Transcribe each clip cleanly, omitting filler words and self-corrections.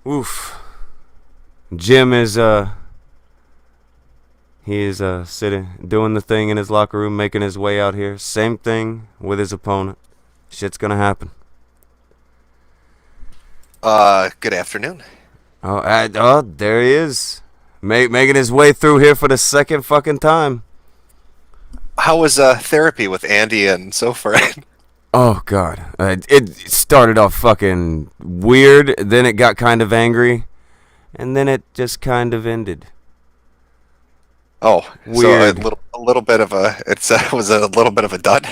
Oof. Jim is sitting doing the thing in his locker room, making his way out here. Same thing with his opponent. Shit's gonna happen. Good afternoon. Oh, there he is, making his way through here for the second fucking time. How was therapy with Andy and so forth? Oh God, it started off fucking weird, then it got kind of angry, and then it just kind of ended. Oh, Weird. so a little bit of a was a little bit of a dud.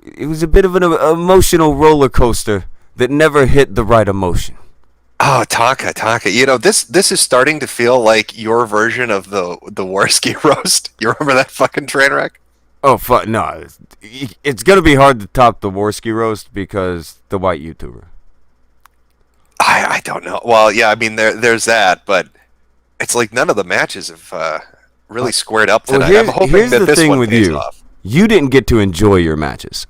It was a bit of an emotional roller coaster that never hit the right emotion. Oh, Tonka. You know, this is starting to feel like your version of the Warski roast. You remember that fucking train wreck? Oh fuck no! It's gonna be hard to top the Warski roast because the white YouTuber. I don't know. Well, yeah, I mean there's that, but it's like none of the matches have really squared up tonight. I'm hoping here's that the this thing one with pays you. off. You didn't get to enjoy your matches.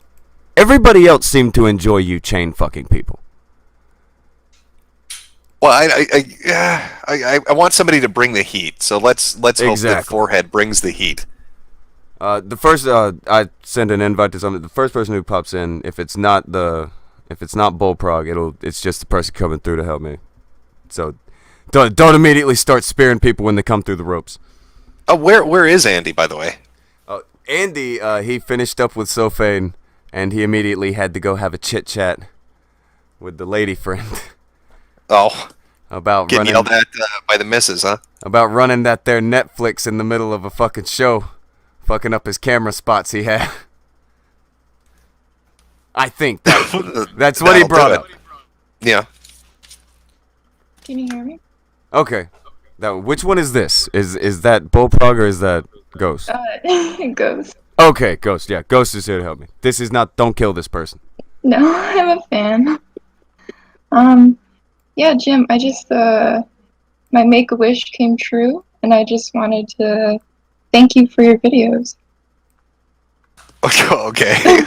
Everybody else seemed to enjoy you chain fucking people. Well, I want somebody to bring the heat. So let's hope that Forehead brings the heat. The first I send an invite to somebody. The first person who pops in, if it's not Bullprog, it's just the person coming through to help me. So don't immediately start spearing people when they come through the ropes. Oh, where is Andy, by the way? Andy, he finished up with Sophane, and he immediately had to go have a chit chat with the lady friend. Oh, about getting yelled at by the missus, huh? About running that there Netflix in the middle of a fucking show, fucking up his camera spots he had. I think that's what he brought up. Yeah. Can you hear me? Okay. Which one is this? Is that Bullprog or is that Ghost? Ghost. Okay, Ghost. Yeah, Ghost is here to help me. This is not. Don't kill this person. No, I'm a fan. Yeah, Jim. I just my Make-A-Wish came true, and I just wanted to thank you for your videos. Okay.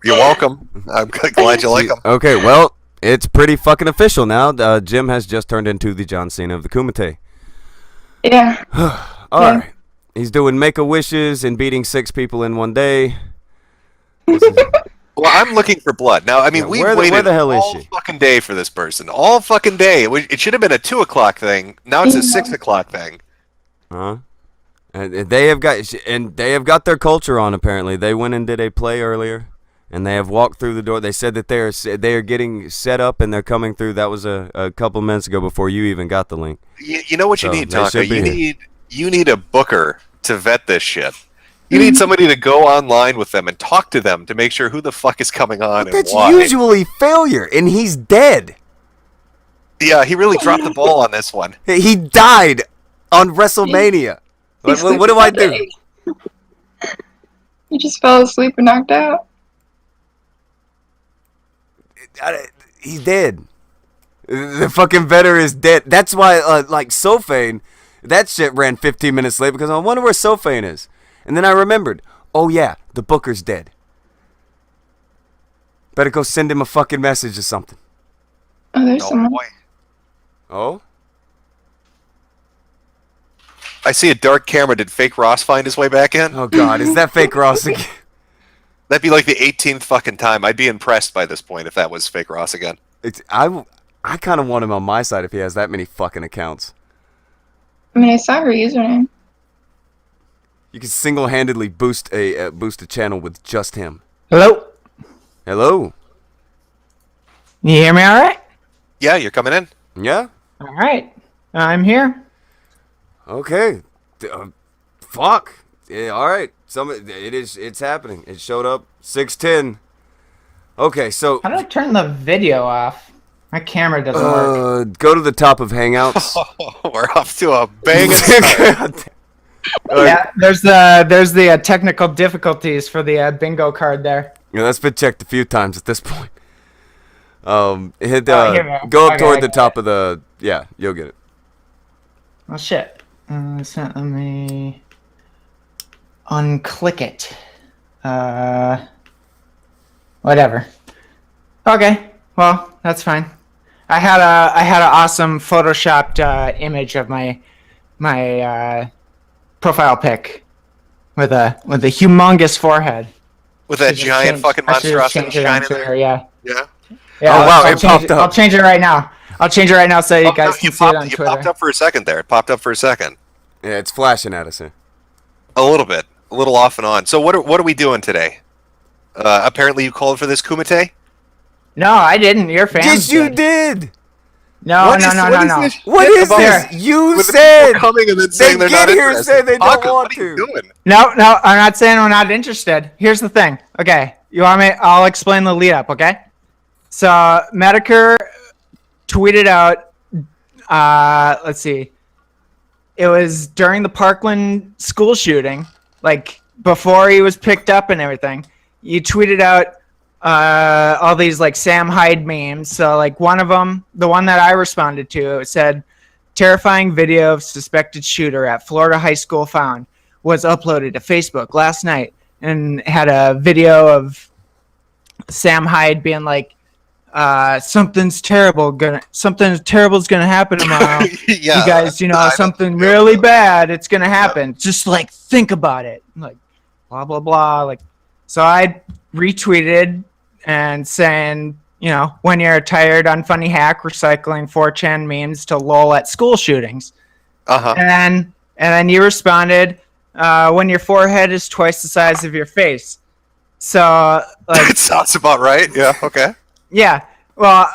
You're welcome. I'm glad you like them. Okay, well, it's pretty fucking official now. Jim has just turned into the John Cena of the Kumite. Yeah. All right. He's doing Make-A-Wishes and beating 6 people in one day. Well, I'm looking for blood. Now, I mean, we've waited where the hell all fucking day for this person. All fucking day. It should have been a 2 o'clock thing. Now it's a 6 o'clock thing. Huh? And they have got their culture on. Apparently, they went and did a play earlier, and they have walked through the door. They said that they are getting set up and they're coming through. That was a couple minutes ago before you even got the link. You know what you need, Tonka? You need a booker to vet this shit. You need somebody to go online with them and talk to them to make sure who the fuck is coming on and that's why. That's usually failure, and he's dead. Yeah, he really dropped the ball on this one. He died on WrestleMania. What do I do? You just fell asleep and knocked out. He's dead. The fucking veteran is dead. That's why, like, Sophane, that shit ran 15 minutes late because I wonder where Sophane is. And then I remembered, oh yeah, the booker's dead. Better go send him a fucking message or something. Oh, there's someone. Boy. Oh? I see a dark camera. Did Fake Ross find his way back in? Oh God, is that Fake Ross again? That'd be like the 18th fucking time. I'd be impressed by this point if that was Fake Ross again. I kind of want him on my side if he has that many fucking accounts. I mean, I saw her username. You can single-handedly boost a channel with just him. Hello? Hello? You hear me all right? Yeah, you're coming in. Yeah? All right. I'm here. Okay. Fuck. Yeah, all right. It's happening. It showed up 6:10. Okay, so How do I turn the video off? My camera doesn't work. Go to the top of Hangouts. We're off to a banging start. Yeah, there's the technical difficulties for the bingo card there. Yeah, that's been checked a few times at this point. Hit here we go up Okay, toward I the got top it. of the you'll get it. Oh shit. Let me unclick it. Whatever. Okay. Well, that's fine. I had an awesome photoshopped image of my profile pic with a humongous forehead. With that giant fucking monstrosity shining there. Yeah. Yeah. Yeah. Oh, wow, I'll it popped up. I'll change it right now. I'll change it right now so you guys can see it on You Twitter. popped up for a second there. It popped up for a second. Yeah, it's flashing at us here. A little bit. A little off and on. So what are we doing today? Apparently you called for this Kumite? No, I didn't. Your fans Yes, you did. No. What is this? You said coming and then saying they they're get not here and interested. say they don't Taka, want what are you to. doing? No, I'm not saying I'm not interested. Here's the thing. Okay, you want me? I'll explain the lead up. Okay, so Metokur tweeted out. Let's see. It was during the Parkland school shooting, like before he was picked up and everything. You tweeted out all these like Sam Hyde memes. So like one of them, the one that I responded to, it said, "Terrifying video of suspected shooter at Florida high school found," was uploaded to Facebook last night, and had a video of Sam Hyde being like, something terrible's gonna happen tomorrow. Yeah, you guys, something really bad, it's gonna happen. Just like think about it. Like blah blah blah. Like so I retweeted and saying, when you're a tired, unfunny hack recycling 4chan memes to lol at school shootings. Uh-huh. And then you responded, when your forehead is twice the size of your face. So like It sounds about right. Yeah, okay. yeah. Well,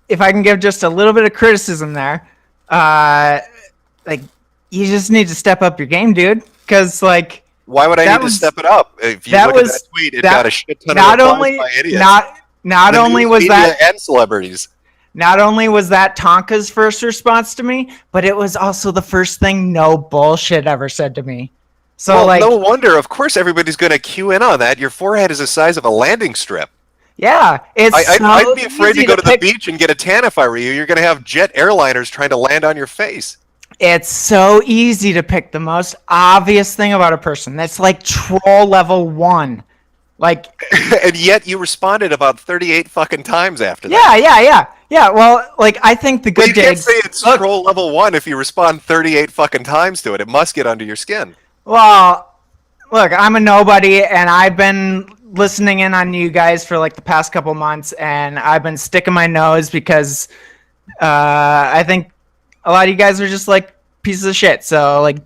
if I can give just a little bit of criticism there, like you just need to step up your game, dude. Because like, why would I need to step it up? If you look at that tweet, it got a shit ton of replies by idiots. Not only was that and celebrities. Not only was that Tonka's first response to me, but it was also the first thing no bullshit ever said to me. So well, like, no wonder. Of course, everybody's going to cue in on that. Your forehead is the size of a landing strip. yeah, it's. I'd be afraid to go to the beach and get a tan if I were you. You're going to have jet airliners trying to land on your face. It's so easy to pick the most obvious thing about a person. That's like troll level 1. Like, and yet you responded about 38 fucking times after that. Yeah. Well, like I think the good you can't digs. say it's troll level 1 if you respond 38 fucking times to it. It must get under your skin. Well, look, I'm a nobody, and I've been listening in on you guys for like the past couple months, and I've been sticking my nose because I think a lot of you guys are just like pieces of shit. So like,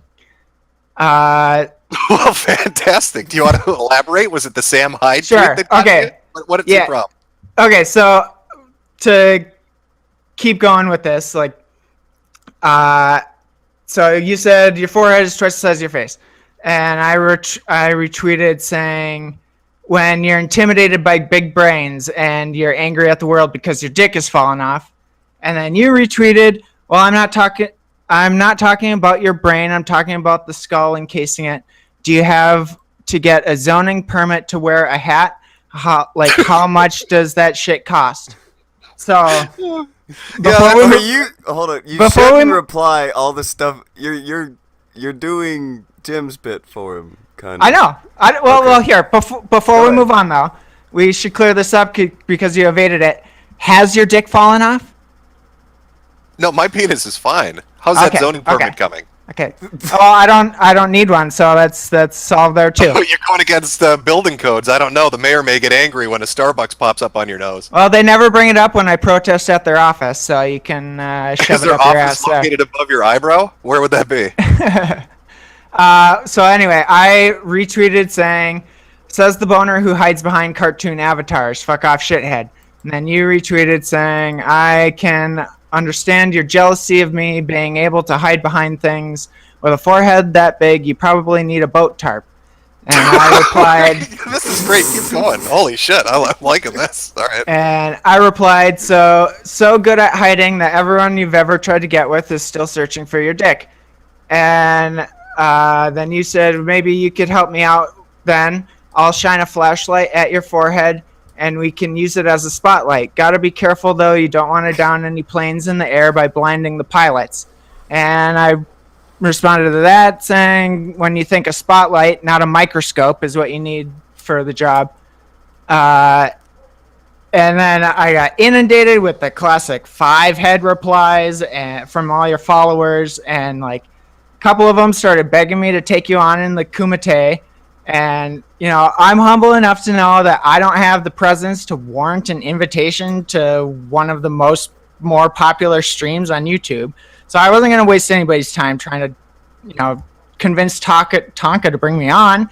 well, fantastic. Do you want to elaborate? Was it the Sam Hyde sure. tweet that got Okay. you? What's your problem? Okay, so to keep going with this, like, so you said your forehead is twice the size of your face, and I retweeted saying, when you're intimidated by big brains and you're angry at the world because your dick is falling off, and then you retweeted, well, I'm not talking about your brain. I'm talking about the skull encasing it. Do you have to get a zoning permit to wear a hat? How much does that shit cost? So hold on. You shouldn't reply all the stuff. You're doing Jim's bit for him, kind of. I know. Well, here before we move on though, we should clear this up because you evaded it. Has your dick fallen off? No, my penis is fine. How's that zoning permit coming? Okay. Well, I don't need one, so that's solved there too. You're going against building codes. I don't know. The mayor may get angry when a Starbucks pops up on your nose. Well, they never bring it up when I protest at their office, so you can shove it up your ass. Is their office located above your eyebrow? Where would that be? So anyway, I retweeted saying, "Says the boner who hides behind cartoon avatars. Fuck off, shithead." And then you retweeted saying, "I can understand your jealousy of me being able to hide behind things. With a forehead that big, you probably need a boat tarp." And I replied, "This is great. Keep going. Holy shit, I'm liking this." All right. And I replied, so good at hiding that everyone you've ever tried to get with is still searching for your dick." And then you said, "Maybe you could help me out then. I'll shine a flashlight at your forehead and we can use it as a spotlight. Gotta be careful though, you don't want to down any planes in the air by blinding the pilots." And I responded to that saying, when you think a spotlight, not a microscope, is what you need for the job. And then I got inundated with the classic 5-head replies from all your followers, and like a couple of them started begging me to take you on in the Kumite. And I'm humble enough to know that I don't have the presence to warrant an invitation to one of the more popular streams on YouTube. So I wasn't going to waste anybody's time trying to, convince Tonka to bring me on.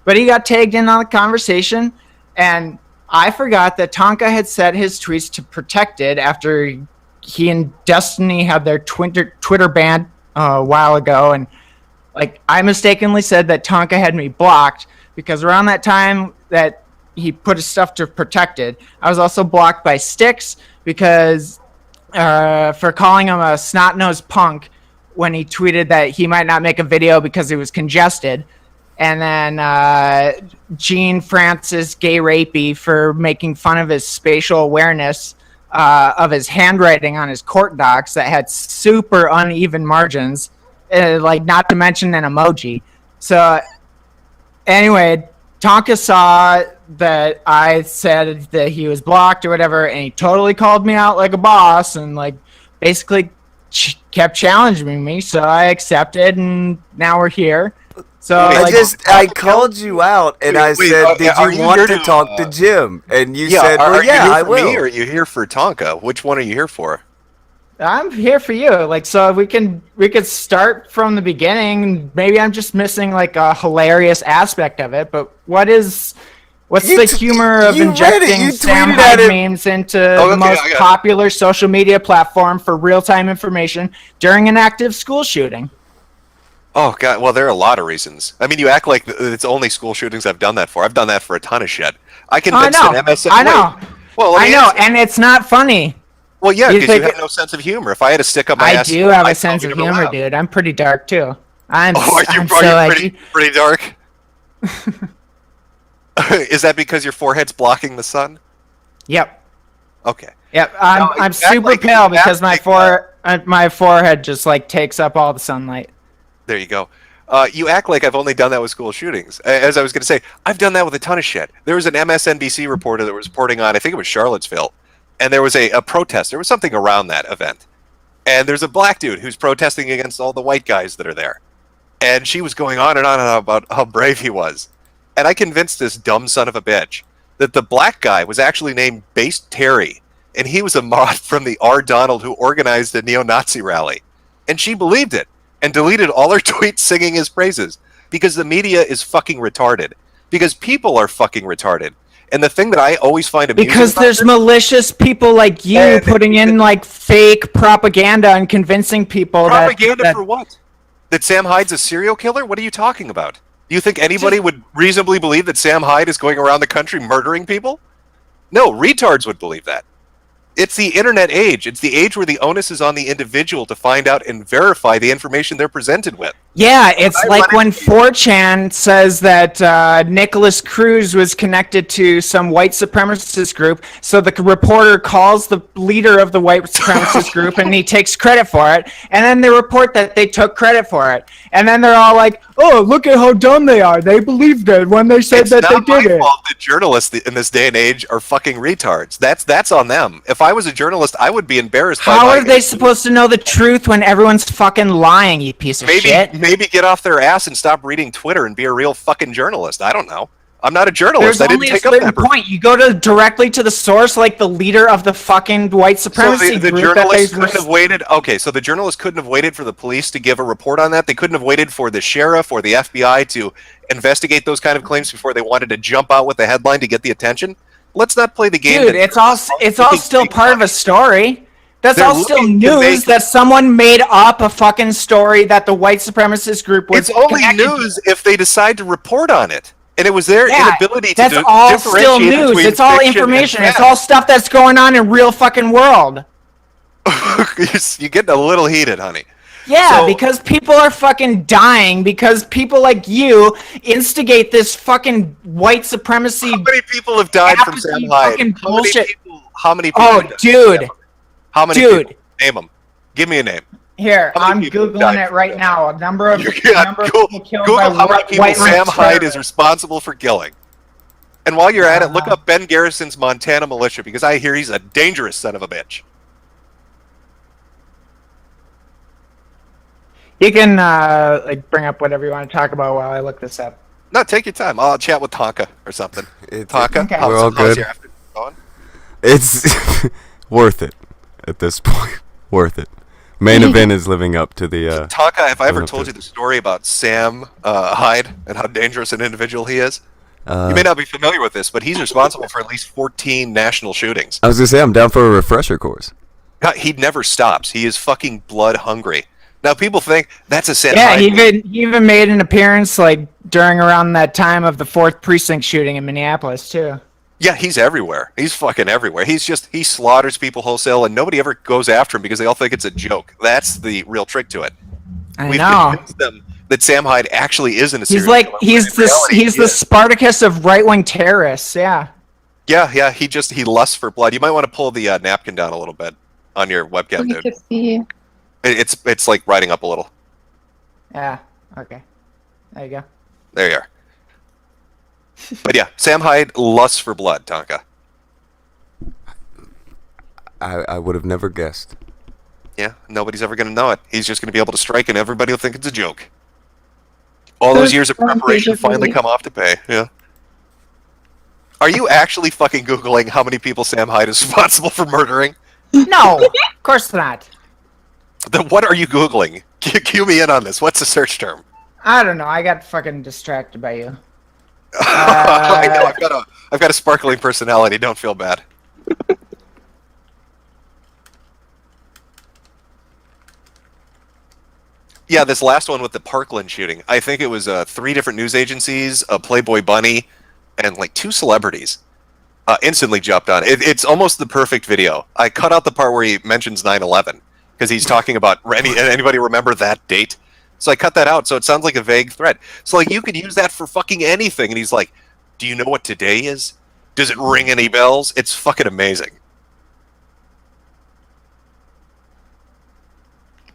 But he got tagged in on the conversation, and I forgot that Tonka had set his tweets to protected after he and Destiny had their Twitter ban a while ago. And like, I mistakenly said that Tonka had me blocked because around that time that he put his stuff to protected, I was also blocked by Styx because for calling him a snot-nosed punk when he tweeted that he might not make a video because he was congested. And then Gene Francis Gay Rapey for making fun of his spatial awareness of his handwriting on his court docs that had super uneven margins, like not to mention an emoji. So anyway, Tonka saw that I said that he was blocked or whatever, and he totally called me out like a boss and like basically kept challenging me. So I accepted, and now we're here. So I called you out and I said, "Did you want to talk to Jim?" And you said, "Well, yeah, I will." Me, or are you here for Tonka? Which one are you here for? I'm here for you. Like, so we could start from the beginning. Maybe I'm just missing like a hilarious aspect of it. But what's the humor of injecting Sam Hyde memes into the most popular social media platform for real-time information during an active school shooting? Oh, God. Well, there are a lot of reasons. I mean, you act like it's only school shootings I've done that for. I've done that for a ton of shit. I convinced an MSN. I know. Well, I know, and it's not funny. Well, yeah, because you have no sense of humor. If I had to stick up my ass... I do have a sense of humor, dude. I'm pretty dark, too. Are you pretty dark? Is that because your forehead's blocking the sun? Yep. Okay. Yep. I'm super pale because my forehead just like takes up all the sunlight. There you go. You act like I've only done that with school shootings. As I was going to say, I've done that with a ton of shit. There was an MSNBC reporter that was reporting on, I think it was Charlottesville, and there was a protest. There was something around that event. And there's a black dude who's protesting against all the white guys that are there. And she was going on and on about how brave he was. And I convinced this dumb son of a bitch that the black guy was actually named Based Terry, and he was a mod from the R. Donald who organized a neo-Nazi rally. And she believed it and deleted all her tweets singing his praises because the media is fucking retarded. Because people are fucking retarded. And the thing that I always find amusing because there's malicious people like you putting in like fake propaganda and convincing people propaganda for what? That Sam Hyde's a serial killer? What are you talking about? Do you think anybody would reasonably believe that Sam Hyde is going around the country murdering people? No, retards would believe that. It's the internet age. It's the age where the onus is on the individual to find out and verify the information they're presented with. Yeah, it's like when 4chan says that Nicholas Cruz was connected to some white supremacist group, so the reporter calls the leader of the white supremacist group and he takes credit for it, and then they report that they took credit for it. And then they're all like, oh, look at how dumb they are. They believed it when they said that they did it. It's not my fault that journalists in this day and age are fucking retards. That's on them. If I was a journalist, I would be embarrassed by How are they supposed to know the truth when everyone's fucking lying, you piece of shit? Maybe get off their ass and stop reading Twitter and be a real fucking journalist. I don't know. I'm not a journalist. There's only a certain point. You go directly to the source, like the leader of the fucking white supremacy group. So the journalist couldn't have waited. Okay, so the journalist couldn't have waited for the police to give a report on that. They couldn't have waited for the sheriff or the FBI to investigate those kind of claims before they wanted to jump out with a headline to get the attention. Let's not play the game. Dude, it's all still part of a story. That's all still news that someone made up a fucking story that the white supremacist group was. It's only news if they decide to report on it. And it was their inability to that's all still news. It's all information. It's all stuff that's going on in real fucking world. You're getting a little heated, honey. Yeah, because people are fucking dying because people like you instigate this fucking white supremacy. How many people have died from Sam Hyde? How many people? Oh, dude. How many people? Name them. Give me a name. Here, I'm Googling it right now. A number of people killed Google by how many people Sam Hyde is responsible for killing. And while you're at it, look up Ben Garrison's Montana Militia, because I hear he's a dangerous son of a bitch. You can like bring up whatever you want to talk about while I look this up. No, take your time. I'll chat with Tonka or something. Tonka, okay. how's, We're all how's good. your afternoon going? It's worth it at this point. Worth it. Main event is living up to the. Tonka, have I ever living up told to- you the story about Sam Hyde and how dangerous an individual he is? Uh, You may not be familiar with this, but he's responsible for at least 14 national shootings. I was gonna say I'm down for a refresher course. God, he never stops. He is fucking blood hungry. Now people think that's a Sam Yeah, Hyde. he even made an appearance like during around that time of the 4th precinct shooting in Minneapolis too. Yeah, he's everywhere. He's fucking everywhere. He slaughters people wholesale, and nobody ever goes after him because they all think it's a joke. That's the real trick to it. I We've know. convinced them that Sam Hyde actually isn't a serial He's like killer, he's when in reality, he's he the is. Spartacus of right-wing terrorists. Yeah. Yeah. He lusts for blood. You might want to pull the napkin down a little bit on your webcam, You dude. could see. It's like riding up a little. Yeah. Okay. There you go. There you are. But yeah, Sam Hyde lusts for blood, Tonka. I would have never guessed. Yeah, nobody's ever going to know it. He's just going to be able to strike, and everybody will think it's a joke. All those years of preparation finally come off to pay. Yeah. Are you actually fucking Googling how many people Sam Hyde is responsible for murdering? No, of course not. Then what are you Googling? Cue me in on this. What's the search term? I don't know. I got fucking distracted by you. I know, I've got a sparkling personality. Don't feel bad. Yeah, this last one with the Parkland shooting. I think it was 3 different news agencies, a Playboy Bunny, and like 2 celebrities. Instantly jumped on. It's almost the perfect video. I cut out the part where he mentions 9/11 because he's talking about anybody remember that date. So I cut that out. So it sounds like a vague threat. So like you could use that for fucking anything. And he's like, "Do you know what today is? Does it ring any bells?" It's fucking amazing.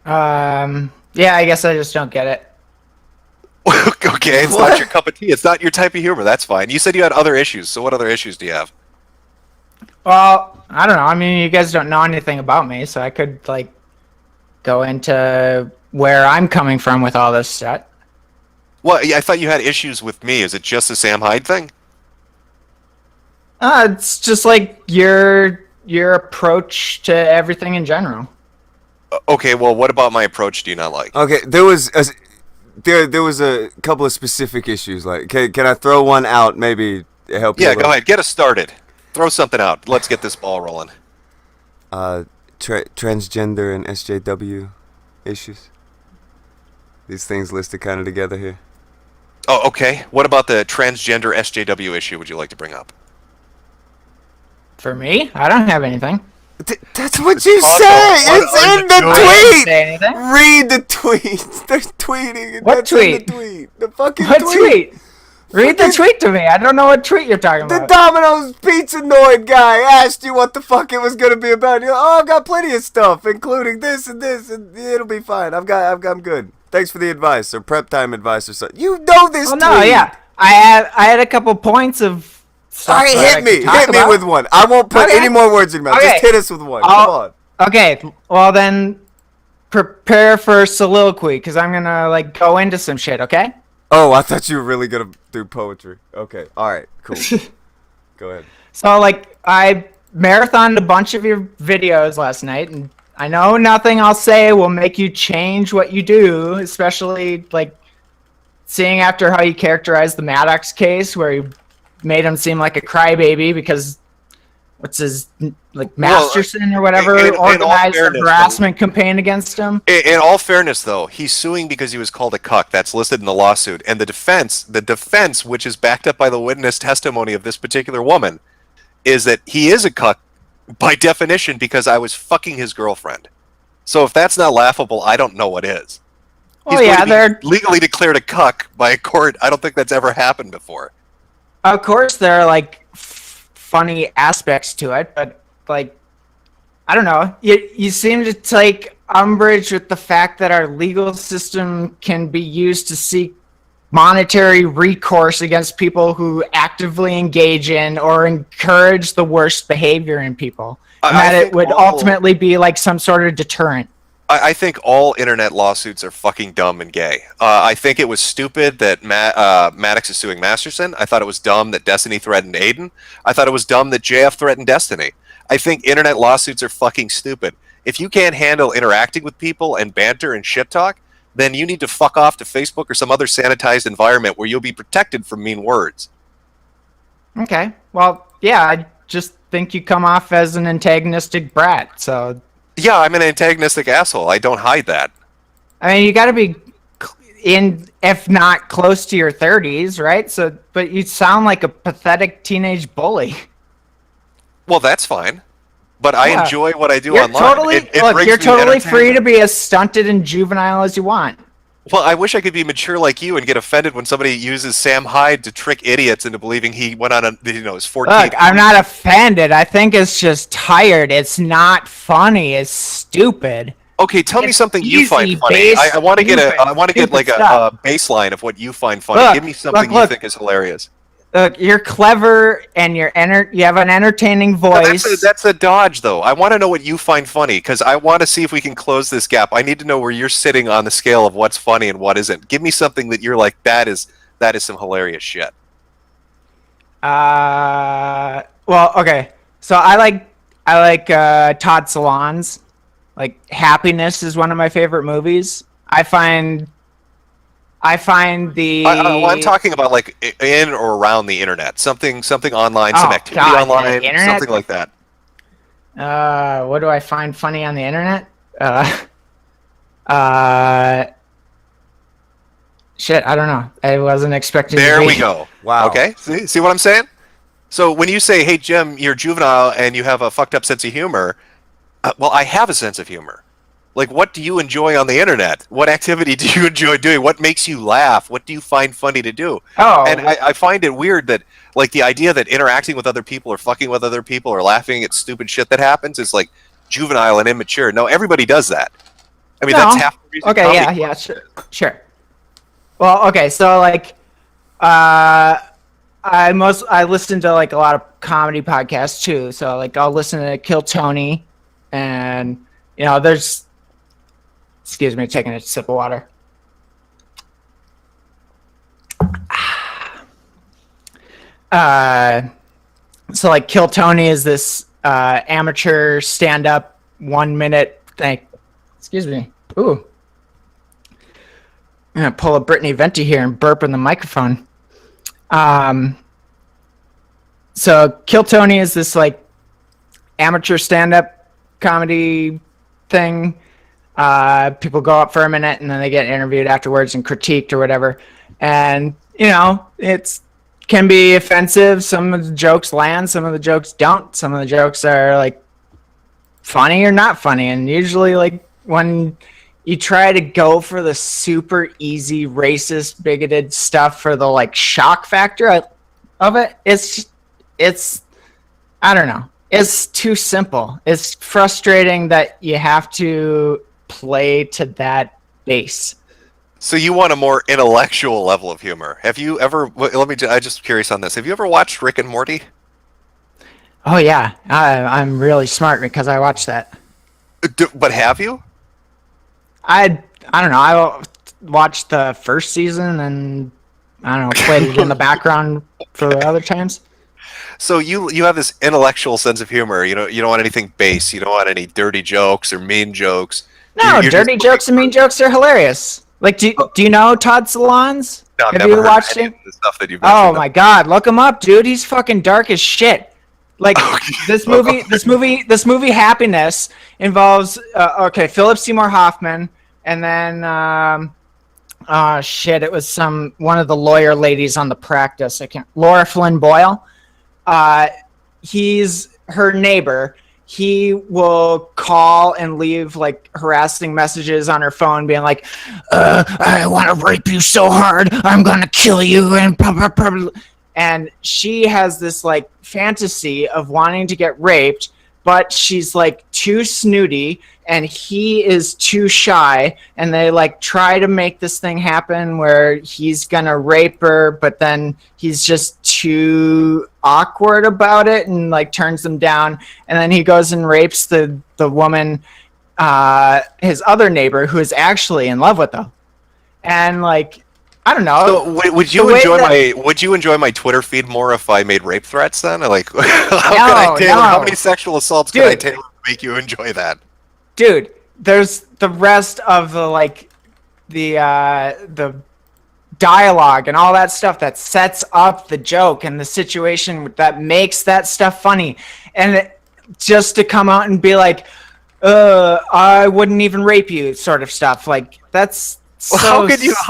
Yeah, I guess I just don't get it. Okay, it's not your cup of tea. It's not your type of humor. That's fine. You said you had other issues. So what other issues do you have? Well, I don't know. I mean, you guys don't know anything about me, so I could like go into where I'm coming from with all this shit. Well, I thought you had issues with me. Is it just a Sam Hyde thing? It's just like your approach to everything in general. Okay, well, what about my approach do you not like? Okay, there was a couple of specific issues. Like, can I throw one out? Maybe to help you. Yeah, go ahead. Get us started. Throw something out. Let's get this ball rolling. Transgender and SJW issues. These things listed kind of together here. Oh, okay. What about the transgender SJW issue would you like to bring up? For me, I don't have anything. That's what you Tonka, say. what It's are in you the doing? I didn't tweet. say anything. Read the tweet. They're tweeting. What That's in tweet? the tweet. The fucking What tweet? Read the Fucking- tweet to me. I don't know what tweet you're talking The about. Domino's Pizza Noid guy asked you what the fuck it was gonna be about. You're like, oh, I've got plenty of stuff, including this, and it'll be fine. I'm good. Thanks for the advice or prep time advice or something. You know this. Oh no, tweet. yeah. I had a couple points of stuff. All right, that I hit me. could talk Hit me about. with one. I won't put Okay. any more words in your mouth. Okay. Just hit us with one. I'll- Come on. Okay, well then, prepare for soliloquy because I'm gonna like go into some shit. Okay. Oh, I thought you were really gonna do poetry. Okay. All right. Cool. Go ahead. So like I marathoned a bunch of your videos last night, and I know nothing I'll say will make you change what you do, especially like seeing after how you characterized the Maddox case, where you made him seem like a crybaby because what's his like Masterson or whatever in all organized a fairness, harassment campaign against him. In all fairness, though, he's suing because he was called a cuck. That's listed in the lawsuit. And the defense, which is backed up by the witness testimony of this particular woman, is that he is a cuck by definition because I was fucking his girlfriend. So if that's not laughable, I don't know what is. Well, He's yeah, going to they're be legally declared a cuck by a court. I don't think that's ever happened before. of course there are like funny aspects to it, but like I don't know. You seem to take umbrage with the fact that our legal system can be used to seek monetary recourse against people who actively engage in or encourage the worst behavior in people, and that it would ultimately be like some sort of deterrent. I think all internet lawsuits are fucking dumb and gay. I think it was stupid that Maddox is suing Masterson. I thought it was dumb that Destiny threatened Aiden. I thought it was dumb that JF threatened Destiny. I think internet lawsuits are fucking stupid. If you can't handle interacting with people and banter and shit talk, then you need to fuck off to Facebook or some other sanitized environment where you'll be protected from mean words. Okay. Well, yeah, I just think you come off as an antagonistic brat, so... Yeah, I'm an antagonistic asshole. I don't hide that. I mean, you got to be if not close to your 30s, right? So, but you sound like a pathetic teenage bully. Well, that's fine. But I enjoy what I do you're online. Totally, you're totally free to be as stunted and juvenile as you want. Well, I wish I could be mature like you and get offended when somebody uses Sam Hyde to trick idiots into believing he went on his 14th. Look, I'm not offended. I think it's just tired. It's not funny. It's stupid. Okay, tell me something you find funny. I want to get like a baseline of what you find funny. Look, give me something you think is hilarious. Look, you're clever and you have an entertaining voice. No, that's a dodge, though. I want to know what you find funny because I want to see if we can close this gap. I need to know where you're sitting on the scale of what's funny and what isn't. Give me something that you're like, that is some hilarious shit. Well, okay. So I like Todd Solondz. Like Happiness is one of my favorite movies. I find the. I'm talking about like in or around the internet, something online, some activity online, something like that. What do I find funny on the internet? Shit, I don't know. I wasn't expecting. There we go. Wow. Okay, see what I'm saying? So when you say, "Hey Jim, you're juvenile and you have a fucked up sense of humor," well, I have a sense of humor. Like, what do you enjoy on the internet? What activity do you enjoy doing? What makes you laugh? What do you find funny to do? Oh. And I find it weird that, like, the idea that interacting with other people or fucking with other people or laughing at stupid shit that happens is, like, juvenile and immature. No, everybody does that. I mean, that's half the reason. Okay, yeah, sure. Well, okay, so, like, I listen to, like, a lot of comedy podcasts, too. So, like, I'll listen to Kill Tony and, you know, there's... Excuse me, taking a sip of water. So like Kill Tony is this amateur stand-up 1 minute thing. Excuse me. Ooh. I'm gonna pull a Brittany Venti here and burp in the microphone. So Kill Tony is this like amateur stand-up comedy thing. People go up for a minute and then they get interviewed afterwards and critiqued or whatever. And, you know, can be offensive. Some of the jokes land, some of the jokes don't. Some of the jokes are like funny or not funny. And usually like when you try to go for the super easy racist, bigoted stuff for the like shock factor of it, it's I don't know. It's too simple. It's frustrating that you have to play to that base. So you want a more intellectual level of humor. Have you ever, I'm just curious on this. Have you ever watched Rick and Morty? Oh yeah, I'm really smart because I watched that. But have you? I don't know. I watched the first season and I don't know, played it in the background for the other times. So you have this intellectual sense of humor. You don't want anything base. You don't want any dirty jokes or mean jokes. No, dirty jokes and mean jokes are hilarious. Like, do you know Todd Solondz? No, I've Have never you heard watched any him? of the stuff that you've mentioned. Oh my God, look him up, dude. He's fucking dark as shit. Like this movie Happiness involves Philip Seymour Hoffman and then it was one of the lawyer ladies on The Practice. Laura Flynn Boyle. He's her neighbor. He will call and leave like harassing messages on her phone being like, I want to rape you so hard, I'm gonna kill you, and she has this like fantasy of wanting to get raped but she's like too snooty and he is too shy, and they like try to make this thing happen where he's gonna rape her, but then he's just too awkward about it and like turns them down, and then he goes and rapes the woman, his other neighbor, who is actually in love with them. And like, I don't know. So would you enjoy my Twitter feed more if I made rape threats then? Like, how many sexual assaults can I tailor to make you enjoy that? Dude, there's the rest of the dialogue and all that stuff that sets up the joke and the situation that makes that stuff funny. And just to come out and be like, I wouldn't even rape you, sort of stuff. Like, that's so how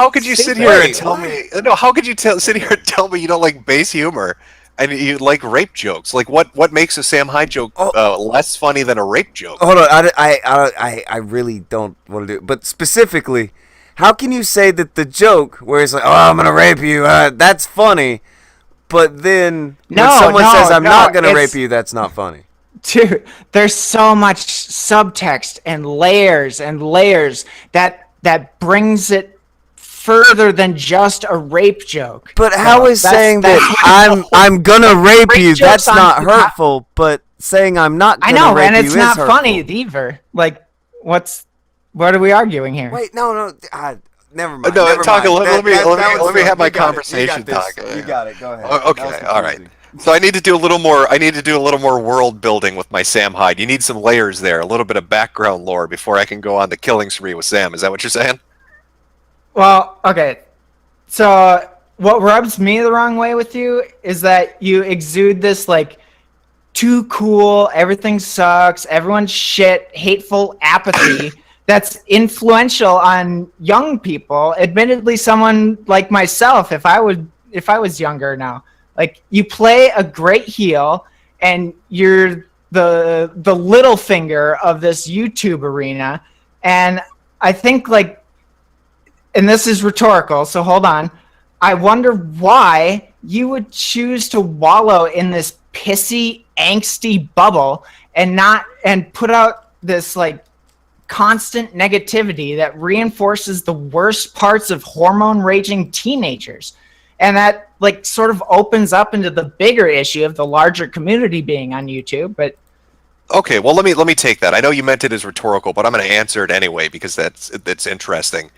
could you sit here and tell me? No, how could you sit here and tell me you don't like base humor and you like rape jokes? Like, what makes a Sam Hyde joke less funny than a rape joke? Hold on, I really don't want to do it. But specifically, how can you say that the joke where it's like, oh, I'm gonna rape you, that's funny, but then when someone says I'm not gonna rape you, that's not funny? Dude, there's so much subtext and layers that brings it further than just a rape joke. But how is saying that I'm gonna rape you, that's not hurtful, but saying I'm not gonna rape you is hurtful? I know, and it's not funny either. Like, what are we arguing here? Wait, no, never mind. No, never talk mind. Let me have my conversation talk. You got it. Go ahead. Okay, all right. So I need to do a little more world building with my Sam Hyde. You need some layers there, a little bit of background lore before I can go on the killing spree with Sam. Is that what you're saying? Well, okay. So what rubs me the wrong way with you is that you exude this like too cool, everything sucks, everyone's shit, hateful apathy that's influential on young people. Admittedly, someone like myself, if I was younger now. Like, you play a great heel, and you're the little finger of this YouTube arena. And I think, like, and this is rhetorical, so hold on. I wonder why you would choose to wallow in this pissy, angsty bubble and put out this, like, constant negativity that reinforces the worst parts of hormone-raging teenagers. And that like sort of opens up into the bigger issue of the larger community being on YouTube. But okay, well let me take that. I know you meant it as rhetorical, but I'm going to answer it anyway because that's interesting.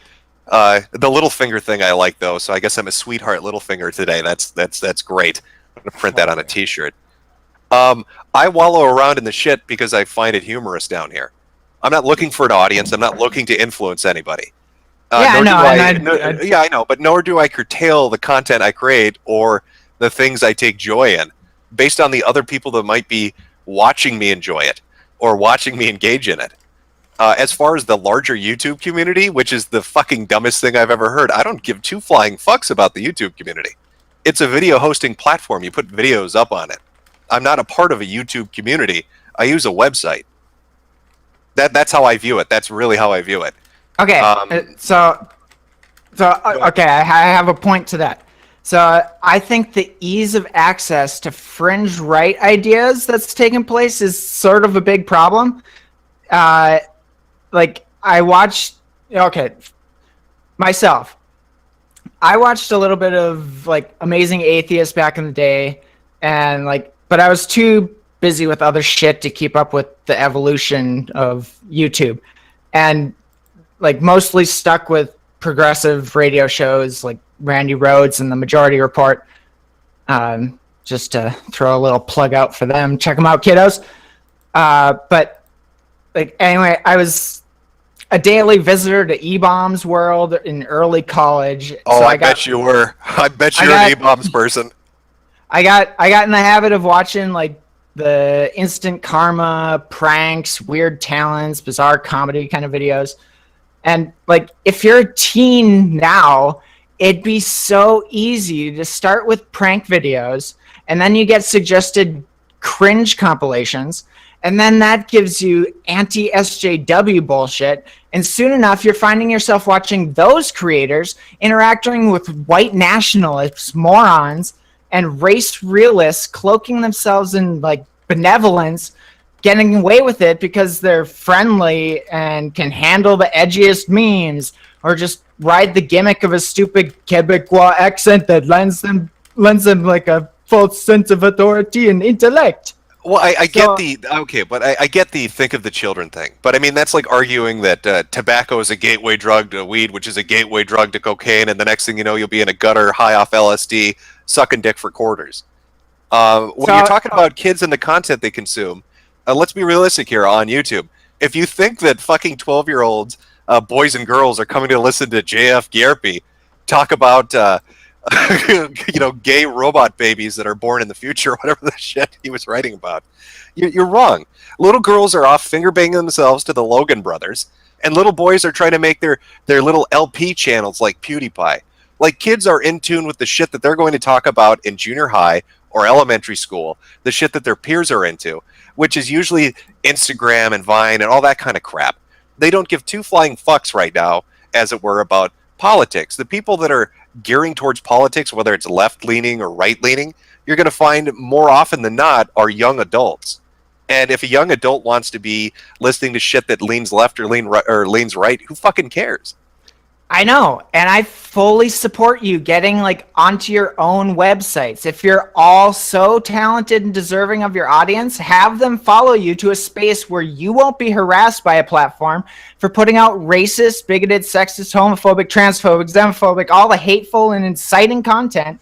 The little finger thing I like though, so I guess I'm a sweetheart little finger today. That's great. I'm going to print that on a T-shirt. I wallow around in the shit because I find it humorous down here. I'm not looking for an audience. I'm not looking to influence anybody. I know, but nor do I curtail the content I create or the things I take joy in based on the other people that might be watching me enjoy it or watching me engage in it. As far as the larger YouTube community, which is the fucking dumbest thing I've ever heard, I don't give two flying fucks about the YouTube community. It's a video hosting platform. You put videos up on it. I'm not a part of a YouTube community. I use a website. That's how I view it. That's really how I view it. Okay, okay, I have a point to that. So I think the ease of access to fringe right ideas that's taken place is sort of a big problem. Like I watched, myself. I watched a little bit of like Amazing Atheist back in the day, and but I was too busy with other shit to keep up with the evolution of YouTube, and mostly stuck with progressive radio shows like Randy Rhoads and the Majority Report. Just to throw a little plug out for them. Check them out, kiddos. But anyway, I was a daily visitor to E-Bombs World in early college. Oh, so I bet you were. I bet you're an E-Bombs person. I got in the habit of watching the instant karma, pranks, weird talents, bizarre comedy kind of videos. And if you're a teen now, it'd be so easy to start with prank videos, and then you get suggested cringe compilations, and then that gives you anti-SJW bullshit, and soon enough you're finding yourself watching those creators interacting with white nationalists, morons, and race realists cloaking themselves in benevolence, getting away with it because they're friendly and can handle the edgiest memes, or just ride the gimmick of a stupid Quebecois accent that lends them like a false sense of authority and intellect. Well, I So- get the okay, but I get the think of the children thing. But I mean, that's like arguing that tobacco is a gateway drug to weed, which is a gateway drug to cocaine, and the next thing you know, you'll be in a gutter high off LSD, sucking dick for quarters. When So- you're talking about kids and the content they consume, let's be realistic here on YouTube. If you think that fucking 12-year-olds, boys and girls, are coming to listen to JF Gierpe talk about gay robot babies that are born in the future, whatever the shit he was writing about, you're wrong. Little girls are off finger banging themselves to the Logan Brothers, and little boys are trying to make their little LP channels like PewDiePie. Like, kids are in tune with the shit that they're going to talk about in junior high or elementary school, the shit that their peers are into, which is usually Instagram and Vine and all that kind of crap. They don't give two flying fucks right now, as it were, about politics. The people that are gearing towards politics, whether it's left-leaning or right-leaning, you're going to find more often than not are young adults. And if a young adult wants to be listening to shit that leans left or leans right, who fucking cares? I know, and I fully support you getting like onto your own websites. If you're all so talented and deserving of your audience, have them follow you to a space where you won't be harassed by a platform for putting out racist, bigoted, sexist, homophobic, transphobic, xenophobic, all the hateful and inciting content.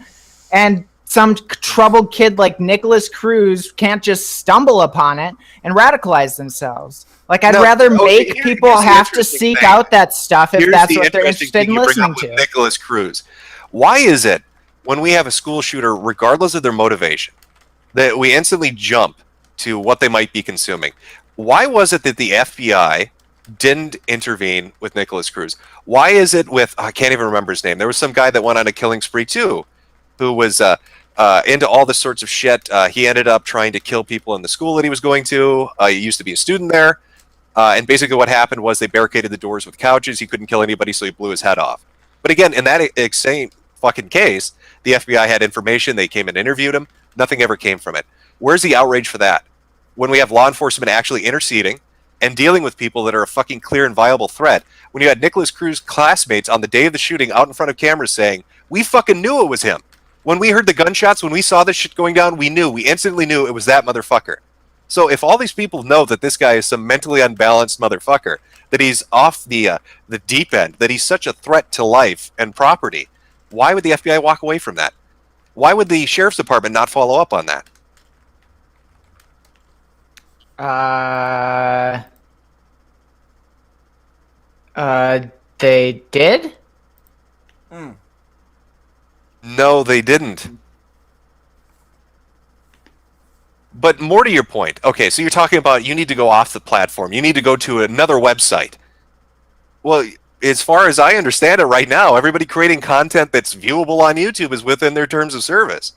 And some troubled kid like Nicholas Cruz can't just stumble upon it and radicalize themselves. Like, I'd No, rather okay, make here's people the have to interesting seek thing. out that stuff if Here's that's the what they're interesting interested thing in you bring listening up with to. Nicholas Cruz. Why is it when we have a school shooter, regardless of their motivation, that we instantly jump to what they might be consuming? Why was it that the FBI didn't intervene with Nicholas Cruz? Why is it with, I can't even remember his name. There was some guy that went on a killing spree too, who was into all this sorts of shit. He ended up trying to kill people in the school that he was going to. He used to be a student there. And basically what happened was they barricaded the doors with couches. He couldn't kill anybody, so he blew his head off. But again, in that same fucking case, the FBI had information. They came and interviewed him. Nothing ever came from it. Where's the outrage for that? When we have law enforcement actually interceding and dealing with people that are a fucking clear and viable threat. When you had Nicholas Cruz classmates on the day of the shooting out in front of cameras saying, we fucking knew it was him. When we heard the gunshots, when we saw this shit going down, we instantly knew it was that motherfucker. So if all these people know that this guy is some mentally unbalanced motherfucker, that he's off the deep end, that he's such a threat to life and property, why would the FBI walk away from that? Why would the sheriff's department not follow up on that? They did? No, they didn't. But more to your point, okay, so you're talking about you need to go off the platform. You need to go to another website. Well, as far as I understand it right now, everybody creating content that's viewable on YouTube is within their terms of service.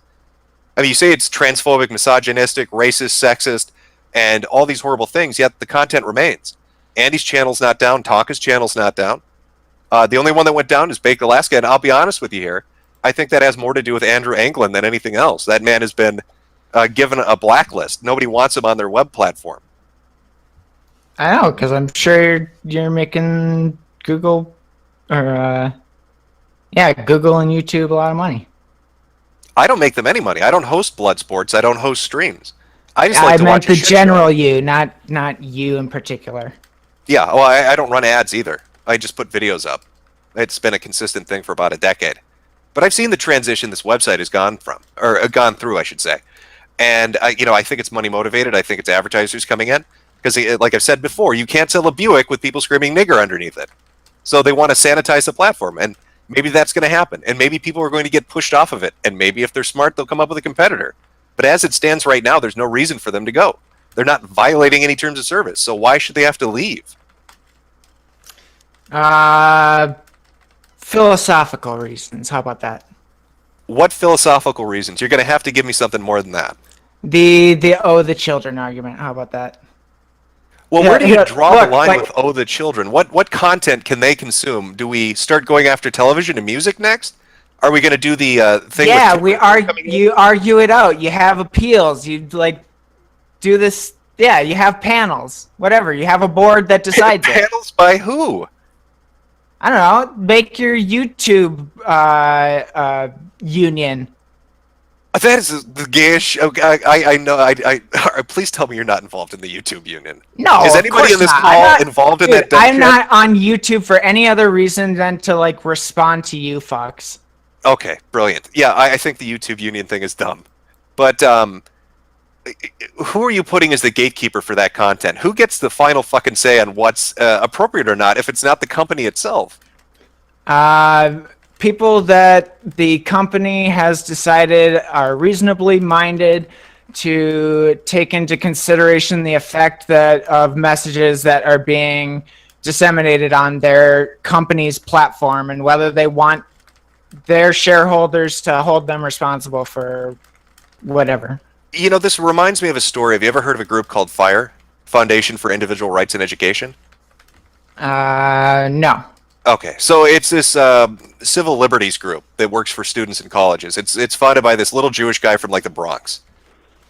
I mean, you say it's transphobic, misogynistic, racist, sexist, and all these horrible things, yet the content remains. Andy's channel's not down. Tonka's channel's not down. The only one that went down is Baked Alaska, and I'll be honest with you here. I think that has more to do with Andrew Anglin than anything else. That man has been given a blacklist. Nobody wants him on their web platform. I know, because I'm sure you're making Google or Google and YouTube a lot of money. I don't make them any money. I don't host blood sports. I don't host streams. I just I like to meant watch a the shit general show. you, not you in particular. Yeah, well, I don't run ads either. I just put videos up. It's been a consistent thing for about a decade. But I've seen the transition this website has gone through, I should say. And I think it's money motivated. I think it's advertisers coming in because, like I've said before, you can't sell a Buick with people screaming nigger underneath it. So they want to sanitize the platform, and maybe that's going to happen. And maybe people are going to get pushed off of it. And maybe if they're smart, they'll come up with a competitor. But as it stands right now, there's no reason for them to go. They're not violating any terms of service. So why should they have to leave? Philosophical reasons. How about that? What philosophical reasons? You're going to have to give me something more than that. The children argument. How about that? Well, Yeah, where do you yeah, draw look, the line like- with the children? What content can they consume? Do we start going after television and music next? Are we going to do the thing? Yeah, with you argue it out. You have appeals. You like do this Yeah, you have panels. Whatever. You have a board that decides it. Panels by who? I don't know. Make your YouTube union. That is the gayest. I know. Please tell me you're not involved in the YouTube union. No, Is of anybody course in this not. call involved in Dude, that dumb I'm shit? not on YouTube for any other reason than to like respond to you fucks. Okay, brilliant. Yeah, I think the YouTube union thing is dumb. But who are you putting as the gatekeeper for that content? Who gets the final fucking say on what's appropriate or not if it's not the company itself? People that the company has decided are reasonably minded to take into consideration the effect that of messages that are being disseminated on their company's platform and whether they want their shareholders to hold them responsible for whatever. You know, this reminds me of a story. Have you ever heard of a group called FIRE, Foundation for Individual Rights in Education? No. Okay, so it's this civil liberties group that works for students in colleges. It's founded by this little Jewish guy from like the Bronx,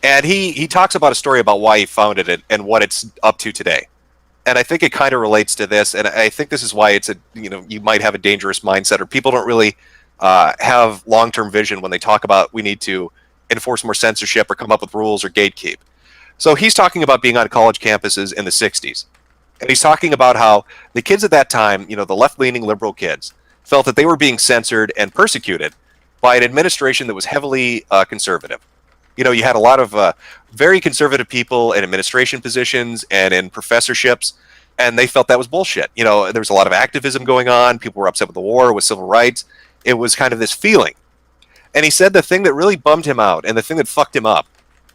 and he talks about a story about why he founded it and what it's up to today. And I think it kind of relates to this, and I think this is why it's you might have a dangerous mindset, or people don't really have long-term vision when they talk about we need to enforce more censorship or come up with rules or gatekeep. So he's talking about being on college campuses in the 60s. And he's talking about how the kids at that time, the left-leaning liberal kids, felt that they were being censored and persecuted by an administration that was heavily conservative. You had a lot of very conservative people in administration positions and in professorships, and they felt that was bullshit. There was a lot of activism going on. People were upset with the war, with civil rights. It was kind of this feeling. And he said the thing that really bummed him out and the thing that fucked him up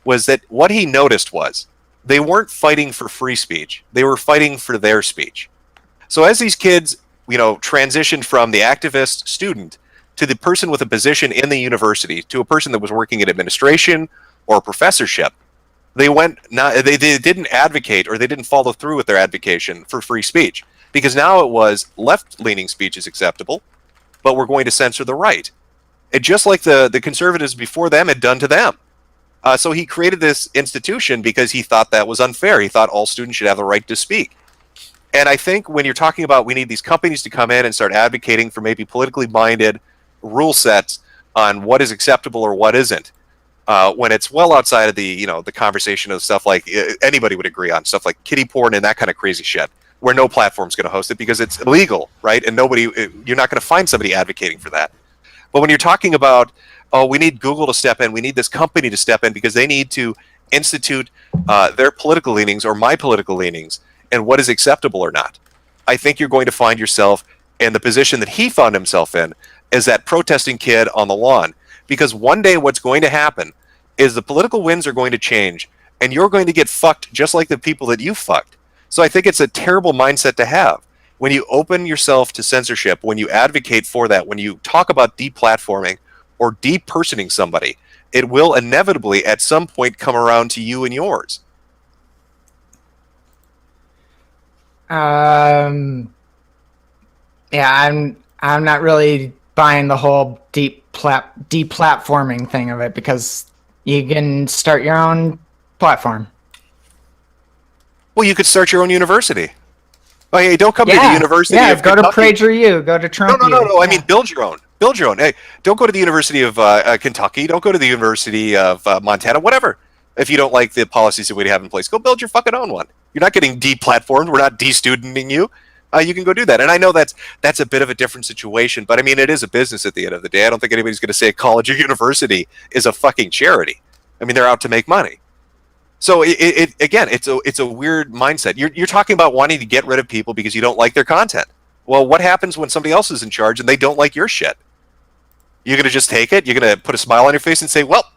was that what he noticed was they weren't fighting for free speech. They were fighting for their speech. So as these kids, transitioned from the activist student to the person with a position in the university, to a person that was working in administration or professorship, they didn't advocate, or they didn't follow through with their advocacy for free speech, because now it was left-leaning speech is acceptable, but we're going to censor the right. It just like the conservatives before them had done to them. So he created this institution because he thought that was unfair. He thought all students should have the right to speak. And I think when you're talking about we need these companies to come in and start advocating for maybe politically minded rule sets on what is acceptable or what isn't, when it's well outside of the conversation of stuff like anybody would agree on, stuff like kiddie porn and that kind of crazy shit, where no platform's going to host it because it's illegal, right? And you're not going to find somebody advocating for that. But when you're talking about, oh, we need Google to step in, we need this company to step in because they need to institute their political leanings or my political leanings and what is acceptable or not, I think you're going to find yourself in the position that he found himself in, as that protesting kid on the lawn. Because one day what's going to happen is the political winds are going to change and you're going to get fucked just like the people that you fucked. So I think it's a terrible mindset to have. When you open yourself to censorship, when you advocate for that, when you talk about deplatforming or depersoning somebody, it will inevitably at some point come around to you and yours. Yeah, I'm not really buying the whole deplatforming thing of it, because you can start your own platform. Well, you could start your own university. Oh, hey, don't come to the University of go Kentucky. to PragerU, go to Trump. No. I mean, build your own. Build your own. Hey, don't go to the University of Kentucky. Don't go to the University of Montana. Whatever. If you don't like the policies that we have in place, go build your fucking own one. You're not getting deplatformed. We're not de-studenting you. You can go do that. And I know that's a bit of a different situation, but I mean, it is a business at the end of the day. I don't think anybody's going to say a college or university is a fucking charity. I mean, they're out to make money. So it's a weird mindset. You're talking about wanting to get rid of people because you don't like their content. Well, what happens when somebody else is in charge and they don't like your shit? You're going to just take it? You're going to put a smile on your face and say, well,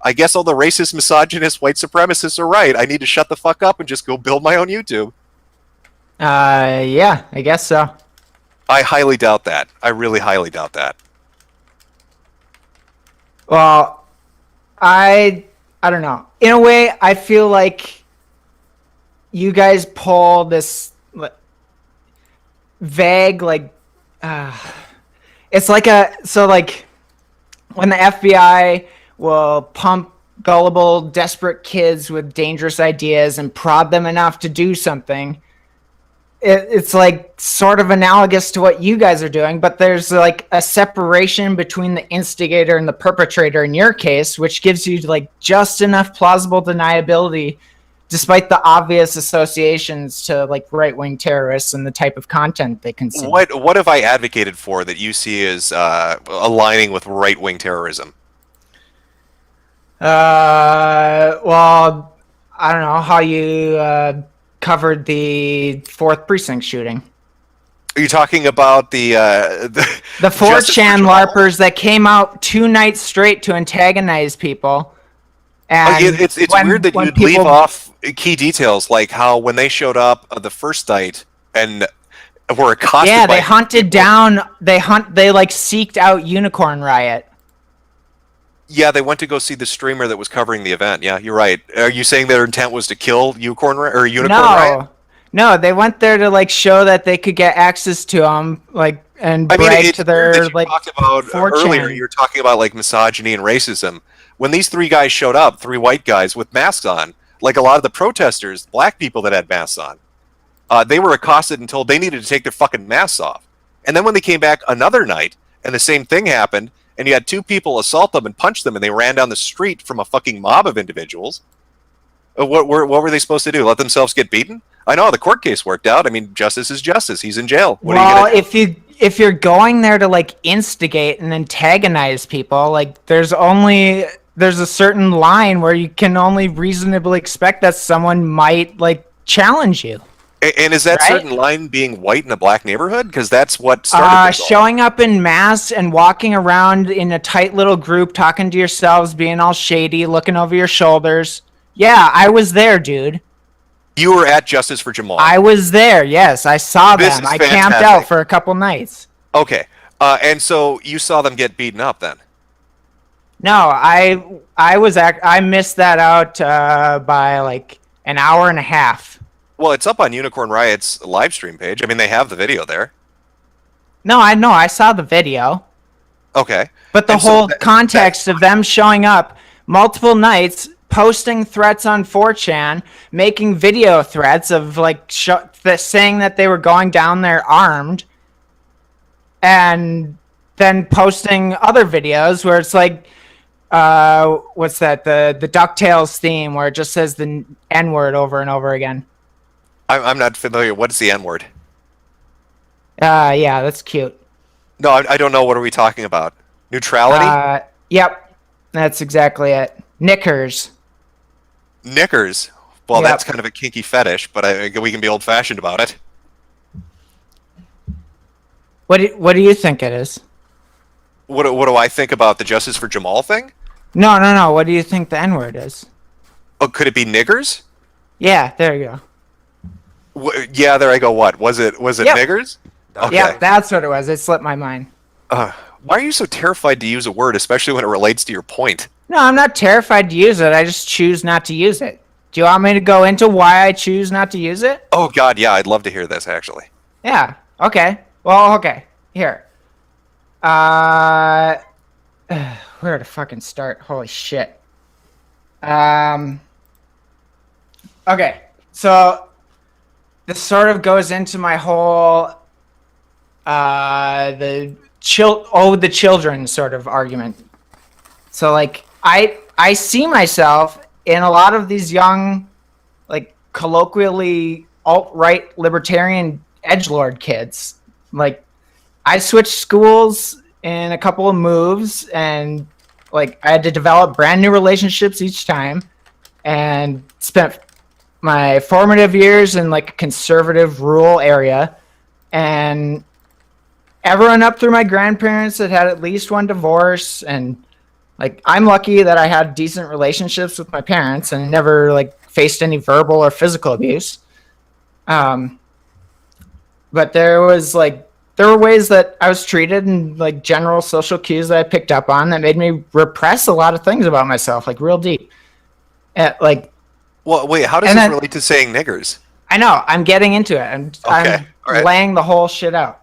I guess all the racist, misogynist, white supremacists are right. I need to shut the fuck up and just go build my own YouTube. Yeah, I guess so. I highly doubt that. I really highly doubt that. Well, I don't know. In a way, I feel like you guys pull this vague, it's like when the FBI will pump gullible, desperate kids with dangerous ideas and prod them enough to do something. It's like sort of analogous to what you guys are doing, but there's like a separation between the instigator and the perpetrator in your case, which gives you like just enough plausible deniability despite the obvious associations to like right-wing terrorists and the type of content they consume. What have I advocated for that you see as aligning with right-wing terrorism? Well, I don't know how you covered the 4th Precinct shooting. Are you talking about the 4chan LARPers that came out 2 nights straight to antagonize people? And it's weird that you'd leave off key details, like how when they showed up the first night and were accosted. Yeah, by they hunted down. They like seeked out Unicorn Riot. Yeah, they went to go see the streamer that was covering the event. Yeah, you're right. Are you saying their intent was to kill Unicorn Riot? No, they went there to like show that they could get access to them, like and brag to their like. Talked about earlier. You're talking about like misogyny and racism. When these 3 guys showed up, 3 white guys with masks on, like a lot of the protesters, black people that had masks on, they were accosted and told they needed to take their fucking masks off. And then when they came back another night and the same thing happened, and you had 2 people assault them and punch them, and they ran down the street from a fucking mob of individuals. What were they supposed to do? Let themselves get beaten? I know how the court case worked out. I mean, justice is justice. He's in jail. What are you gonna do? if you're going there to like instigate and antagonize people, like there's a certain line where you can only reasonably expect that someone might like challenge you. And is that certain line being white in a black neighborhood? Because that's what started this all. Showing up in mass and walking around in a tight little group, talking to yourselves, being all shady, looking over your shoulders. Yeah, I was there, dude. You were at Justice for Jamal. I was there, yes. I saw them. I camped out for a couple nights. Okay. And so you saw them get beaten up then? No, I missed that out by like an hour and a half. Well, it's up on Unicorn Riot's live stream page. I mean, they have the video there. No, I know. I saw the video. Okay. But the whole context of them showing up multiple nights, posting threats on 4chan, making video threats of like saying that they were going down there armed, and then posting other videos where it's like, what's that? The DuckTales theme where it just says the N-word over and over again. I'm not familiar. What is the N-word? Yeah, that's cute. No, I don't know. What are we talking about? Neutrality? Yep. That's exactly it. Knickers. Knickers? Well, Yep. That's kind of a kinky fetish, but we can be old-fashioned about it. What do you think it is? What do I think about the Justice for Jamal thing? No. What do you think the N-word is? Oh, could it be niggers? Yeah, there you go. Yeah, there I go. What was it? Was it Yep. niggers? Okay. Yeah, that's what it was. It slipped my mind. Why are you so terrified to use a word, especially when it relates to your point? No, I'm not terrified to use it. I just choose not to use it. Do you want me to go into why I choose not to use it? Oh God, yeah, I'd love to hear this actually. Yeah. Okay. Well, okay. Here. Where to fucking start? Holy shit. Okay. So this sort of goes into my whole the children sort of argument. So like I see myself in a lot of these young, like colloquially alt-right libertarian edgelord kids. Like I switched schools in a couple of moves, and like I had to develop brand new relationships each time, and spent my formative years in like a conservative rural area, and everyone up through my grandparents had had at least one divorce, and like I'm lucky that I had decent relationships with my parents and never like faced any verbal or physical abuse. But there were ways that I was treated and like general social cues that I picked up on that made me repress a lot of things about myself, like real deep. Like, well, wait, how does this relate to saying niggers? I know, I'm getting into it. I'm laying the whole shit out.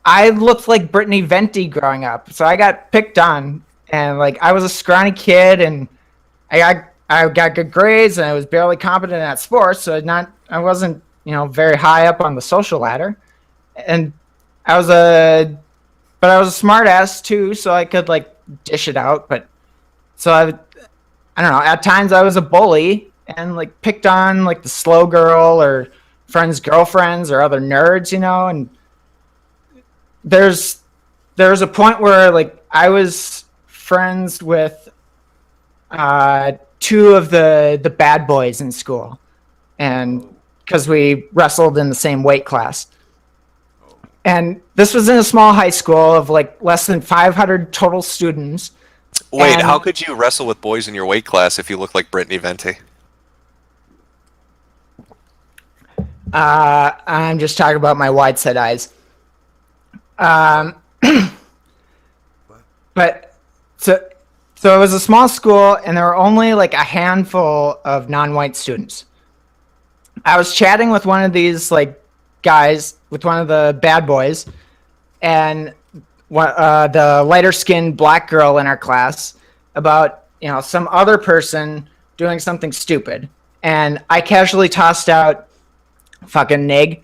I looked like Brittany Venti growing up, so I got picked on and like I was a scrawny kid, and I got good grades, and I was barely competent at sports, so I wasn't very high up on the social ladder, and I was a but I was a smart ass too, so I could like dish it out. But so I don't know. At times I was a bully and like picked on like the slow girl or friends' girlfriends or other nerds, and there's a point where like I was friends with two of the bad boys in school, and because we wrestled in the same weight class. And this was in a small high school of like less than 500 total students. Wait, And- how could you wrestle with boys in your weight class if you look like Brittany Venti? I'm just talking about my wide set eyes. But so it was a small school, and there were only like a handful of non-white students. I was chatting with one of these like guys, with one of the bad boys, and the lighter skinned black girl in our class about some other person doing something stupid, and I casually tossed out fucking nig,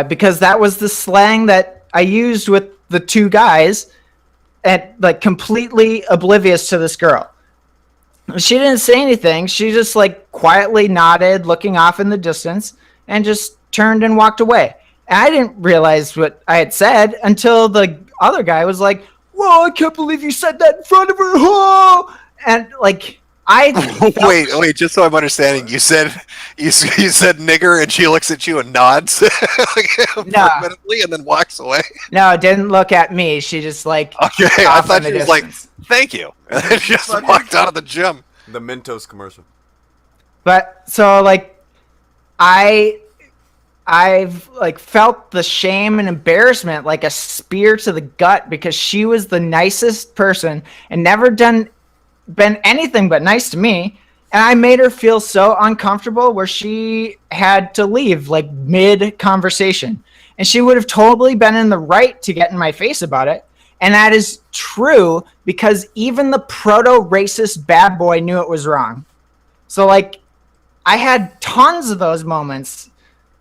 because that was the slang that I used with the two guys, and like completely oblivious to this girl. She didn't say anything. She just like quietly nodded, looking off in the distance, and just turned and walked away. And I didn't realize what I had said until the other guy was like, "Whoa, I can't believe you said that in front of her." Whoa! And like Wait, just so I'm understanding, you said nigger, and she looks at you and nods permanently, and then walks away. No, didn't look at me. She just like Okay, I off thought in the she was like, distance. "Thank you," and then just walked out of the gym. The Mentos commercial. But so like I've like felt the shame and embarrassment like a spear to the gut, because she was the nicest person and never been anything but nice to me, and I made her feel so uncomfortable where she had to leave like mid conversation, and she would have totally been in the right to get in my face about it. And that is true, because even the proto-racist bad boy knew it was wrong. So like I had tons of those moments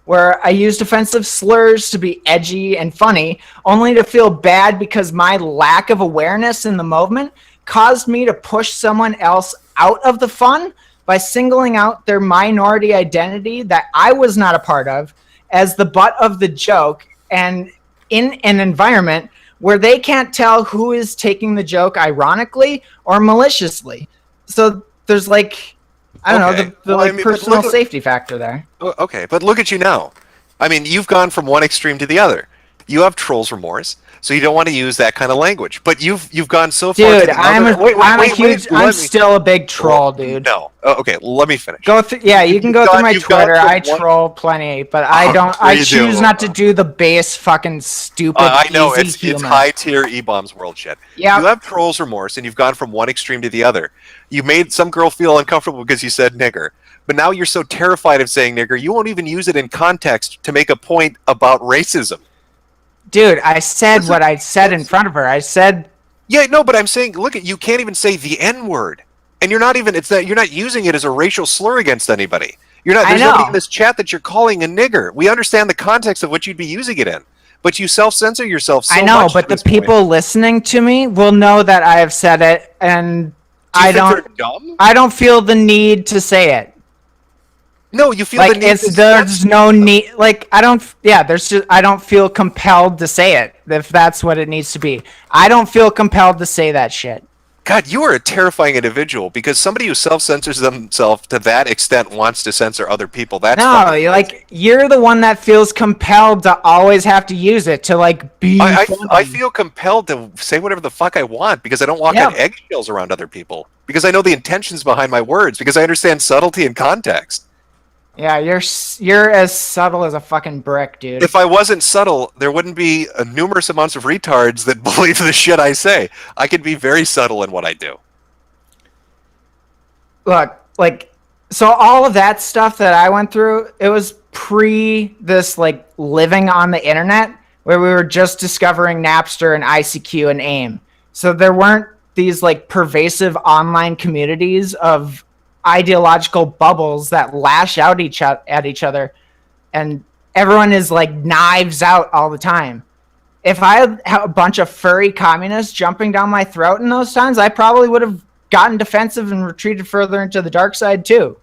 where I used offensive slurs to be edgy and funny, only to feel bad because my lack of awareness in the moment caused me to push someone else out of the fun by singling out their minority identity that I was not a part of as the butt of the joke, and in an environment where they can't tell who is taking the joke ironically or maliciously. So there's like, I don't know, the Well, I mean, but personal look at- safety factor there. Okay, but look at you now. I mean, you've gone from one extreme to the other. You have trolls remorse, so you don't want to use that kind of language. But you've gone so far. Dude, to the I'm other- I'm still a big troll, dude. No. Oh, okay, let me finish. Go through, yeah, you can You've go through gone- my you've gone Twitter. from I one- troll plenty, but I don't. sure I you choose do. not to do the base fucking stupid. I know easy it's humor. high tier e-bombs world shit. Yeah. You have trolls remorse, and you've gone from one extreme to the other. You made some girl feel uncomfortable because you said nigger, but now you're so terrified of saying nigger, you won't even use it in context to make a point about racism. Dude, I said what I said in front of her. I said, Yeah, no, but I'm saying, look at you can't even say the N word, and you're not even. It's that you're not using it as a racial slur against anybody. You're not. I There's know. nobody in this chat that you're calling a nigger. We understand the context of what you'd be using it in, but you self-censor yourself. So I know, much but to the this point. people listening to me will know that I have said it, and Do you I think don't. they're dumb? I don't feel the need to say it. No, you feel Like the need it's to there's no need. Like I don't. Yeah, there's just I don't feel compelled to say it if that's what it needs to be. I don't feel compelled to say that shit. God, you are a terrifying individual because somebody who self-censors themselves to that extent wants to censor other people. That's No, fucking you're crazy. like you're the one that feels compelled to always have to use it to like be. I funny. feel compelled to say whatever the fuck I want because I don't walk Yeah. on eggshells around other people. Because I know the intentions behind my words. Because I understand subtlety and context. Yeah, you're as subtle as a fucking brick, dude. If I wasn't subtle, there wouldn't be numerous amounts of retards that believe the shit I say. I can be very subtle in what I do. Look, like, so all of that stuff that I went through, it was pre this like living on the internet where we were just discovering Napster and ICQ and AIM. So there weren't these like pervasive online communities of ideological bubbles that lash out at each other, and everyone is like knives out all the time. If I had a bunch of furry communists jumping down my throat in those times, I probably would have gotten defensive and retreated further into the dark side too.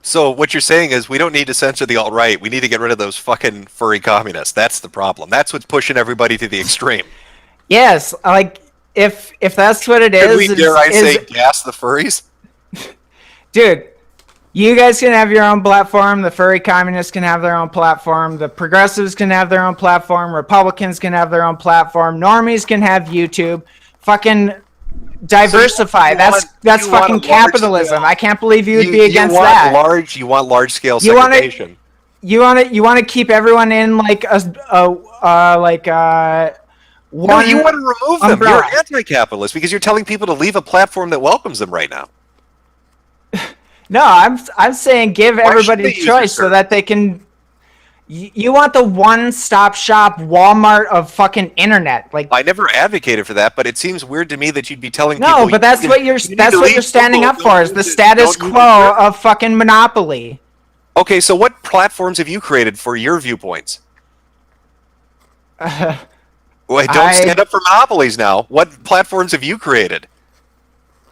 So what you're saying is we don't need to censor the alt-right. We need to get rid of those fucking furry communists. That's the problem. That's what's pushing everybody to the extreme. Yes, like if that's what it is. Could we, dare I say, gas the furries? Dude, you guys can have your own platform. The furry communists can have their own platform. The progressives can have their own platform. Republicans can have their own platform. Normies can have YouTube. Fucking diversify. So that's fucking capitalism. I can't believe you would be against that. You want large scale segregation. You want to keep everyone in like one. No, you want to remove them. umbrella. You're anti-capitalist because you're telling people to leave a platform that welcomes them right now. No, I'm saying give everybody a should they use choice your so that they can. You want the one-stop shop Walmart of fucking internet, like. I never advocated for that, but it seems weird to me that you'd be telling people. No, but that's what you're standing up for, is the status quo of fucking monopoly. Okay, so what platforms have you created for your viewpoints? Wait, don't stand up for monopolies now. What platforms have you created?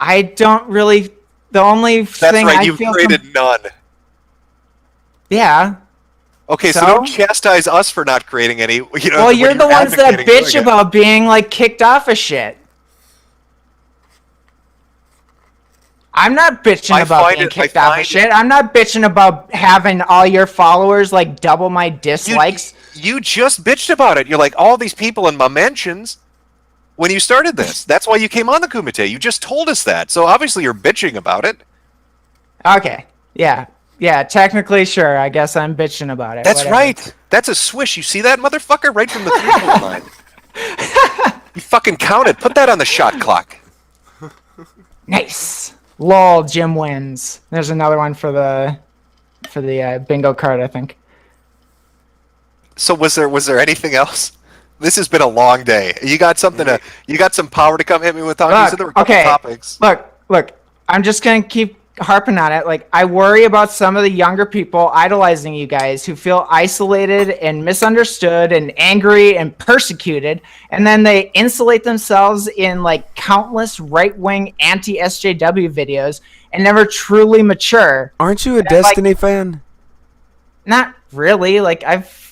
I don't really. The only That's thing right, I you've feel created none. Yeah. Okay, so So? don't chastise us for not creating any. You know, Well, when you're the ones that advocating bitch doing it. about being like kicked off of shit. I'm not bitching I about find being it- kicked I off of find- shit. I'm not bitching about having all your followers like double my dislikes. You just bitched about it. You're like, all these people in my mentions when you started this. That's why you came on the Kumite. You just told us that. So obviously you're bitching about it. Okay. Yeah. Yeah, technically, sure. I guess I'm bitching about it. That's Whatever. right. That's a swish. You see that, motherfucker? Right from the 3-point line. You fucking counted. Put that on the shot clock. Nice. Lol, Jim wins. There's another one for the bingo card, I think. So was there anything else? This has been a long day. You got something to? You got some power to come hit me with? On? You said there were a couple topics. Look. I'm just gonna keep harping on it. Like, I worry about some of the younger people idolizing you guys who feel isolated and misunderstood and angry and persecuted, and then they insulate themselves in like countless right-wing anti-SJW videos and never truly mature. Aren't you a Destiny fan? Not really. Like,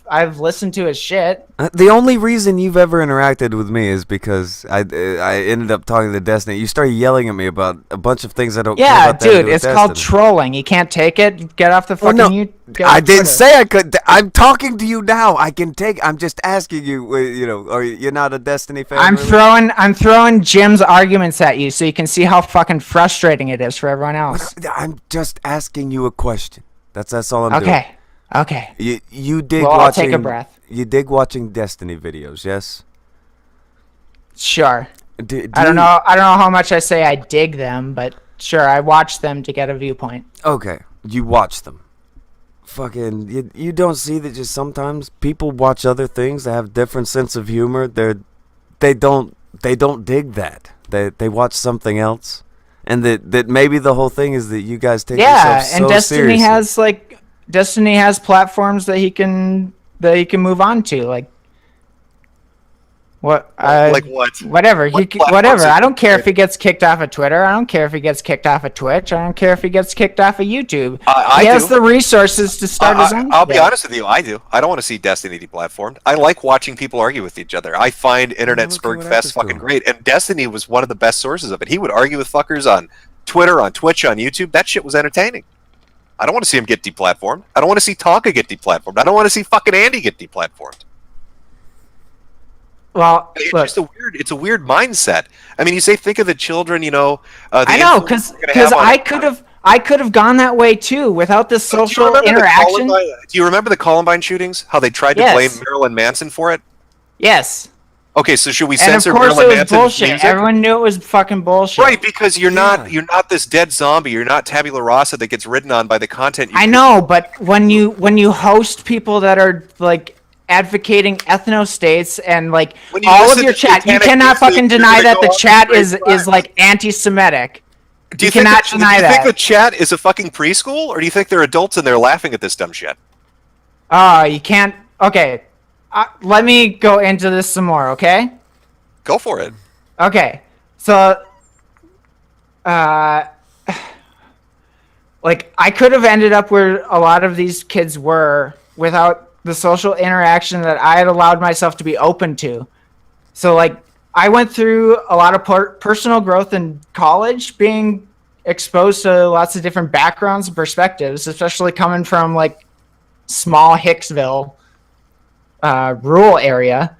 I've listened to his shit. The only reason you've ever interacted with me is because I ended up talking to Destiny. You started yelling at me about a bunch of things I don't care Yeah, about. that to do dude, with it's called Destiny. trolling. You can't take it. Get off the Well, fucking. no, I didn't say I could. I'm talking to you now. I can take. I'm just asking you. You know, are you're not a Destiny fan? really? I'm throwing Jim's arguments at you so you can see how fucking frustrating it is for everyone else. I'm just asking you a question. That's all I'm doing. Okay. You dig Well, I'll watching. take a breath. You dig watching Destiny videos, yes? Sure. Do I don't you- know how much I say I dig them, but sure, I watch them to get a viewpoint. Okay, you watch them. Fucking, you don't see that just sometimes people watch other things that have different sense of humor. They don't dig that. They watch something else, and that maybe the whole thing is that you guys take Yeah, yourself so and Destiny seriously. Destiny has platforms that he can move on to, like what? Like what? Whatever. What platforms Whatever. have I you don't care if created? he gets kicked off of Twitter. I don't care if he gets kicked off of Twitch. I don't care if he gets kicked off of YouTube. I He has do. the resources to start his own. I'll be shit. honest with you. I do. I don't want to see Destiny deplatformed. I like watching people argue with each other. I find Internet look at what Spurgfest Apple's fucking doing. great, and Destiny was one of the best sources of it. He would argue with fuckers on Twitter, on Twitch, on YouTube. That shit was entertaining. I don't want to see him get deplatformed. I don't want to see Tonka get deplatformed. I don't want to see fucking Andy get deplatformed. Well, It's look, just it's a weird mindset. I mean, you say think of the children, you know. The I know, influence because they're gonna have on- I could have gone that way too without this Do you social remember the interaction. Do you remember the Columbine shootings? How they tried to Yes. blame Marilyn Manson for it? Yes, Okay, so should we and of censor course Marilyn it was Manson's bullshit. music? Everyone knew it was fucking bullshit. Right, because you're not this dead zombie. You're not tabula rasa that gets ridden on by the content. I know, but when you host people that are like advocating ethno-states and like When you all of listen your to chat. You Satanic cannot music, fucking you're deny gonna that go the off chat great is crimes. like anti-Semitic. Do You you think cannot do deny you think the that. chat is a fucking preschool, or do you think they're adults and they're laughing at this dumb shit? You can't. Okay, let me go into this some more. Okay. Go for it. Okay. So, uh, like I could have ended up where a lot of these kids were without the social interaction that I had allowed myself to be open to. So like I went through a lot of personal growth in college, being exposed to lots of different backgrounds and perspectives, especially coming from like small Hicksville, rural area.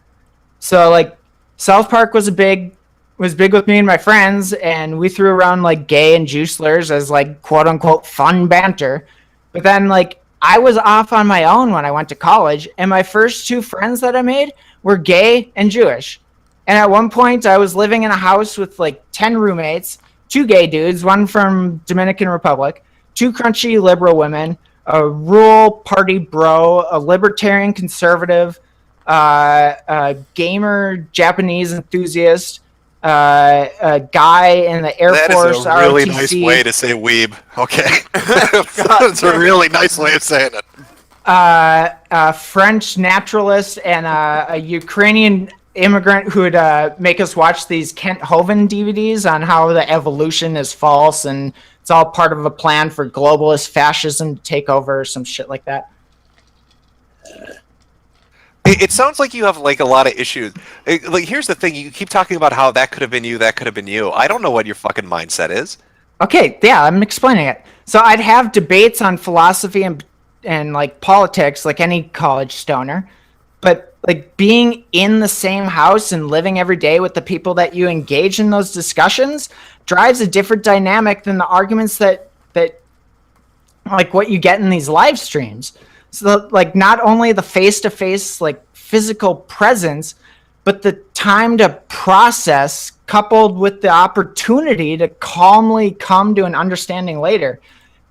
So like South Park was big with me and my friends, and we threw around like gay and Jew slurs as like quote unquote fun banter. But then like I was off on my own when I went to college, and my first two friends that I made were gay and Jewish. And at one point I was living in a house with like 10 roommates, two gay dudes, one from Dominican Republic, two crunchy liberal women, a rural party bro, a libertarian conservative, a gamer Japanese enthusiast, a guy in the Air That Force is a really ROTC, nice way to say weeb. Okay. That's a really nice way of saying it. a French naturalist, and a Ukrainian immigrant who would make us watch these Kent Hovind DVDs on how the evolution is false and it's all part of a plan for globalist fascism to take over or some shit like that. It sounds like you have like a lot of issues. Like, here's the thing: you keep talking about how that could have been you, that could have been you. I don't know what your fucking mindset is. Okay, yeah, I'm explaining it. So I'd have debates on philosophy and like politics, like any college stoner, but like being in the same house and living every day with the people that you engage in those discussions drives a different dynamic than the arguments that like what you get in these live streams. So like not only the face-to-face like physical presence, but the time to process coupled with the opportunity to calmly come to an understanding later.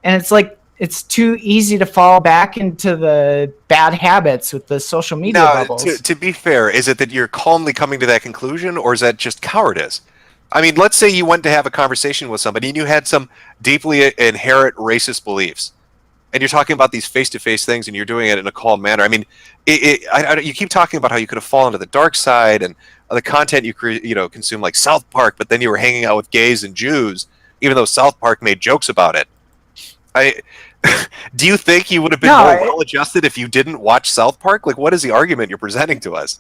And it's like it's too easy to fall back into the bad habits with the social media bubbles. To be fair, is it that you're calmly coming to that conclusion, or is that just cowardice? I mean, let's say you went to have a conversation with somebody and you had some deeply inherent racist beliefs, and you're talking about these face-to-face things, and you're doing it in a calm manner. I mean, you keep talking about how you could have fallen to the dark side and the content you consume, like South Park, but then you were hanging out with gays and Jews, even though South Park made jokes about it. Do you think you would have been more well-adjusted if you didn't watch South Park? Like, what is the argument you're presenting to us?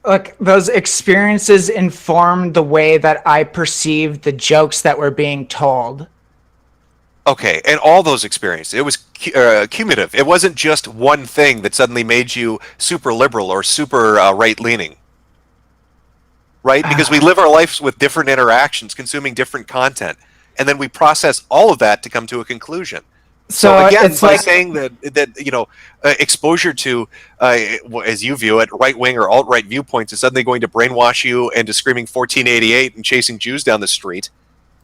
Look, those experiences informed the way that I perceived the jokes that were being told. Okay, and all those experiences, it was cumulative. It wasn't just one thing that suddenly made you super liberal or super right-leaning. Right? Because we live our lives with different interactions, consuming different content, and then we process all of that to come to a conclusion. So again, by saying that exposure to, as you view it, right-wing or alt-right viewpoints is suddenly going to brainwash you into screaming 1488 and chasing Jews down the street,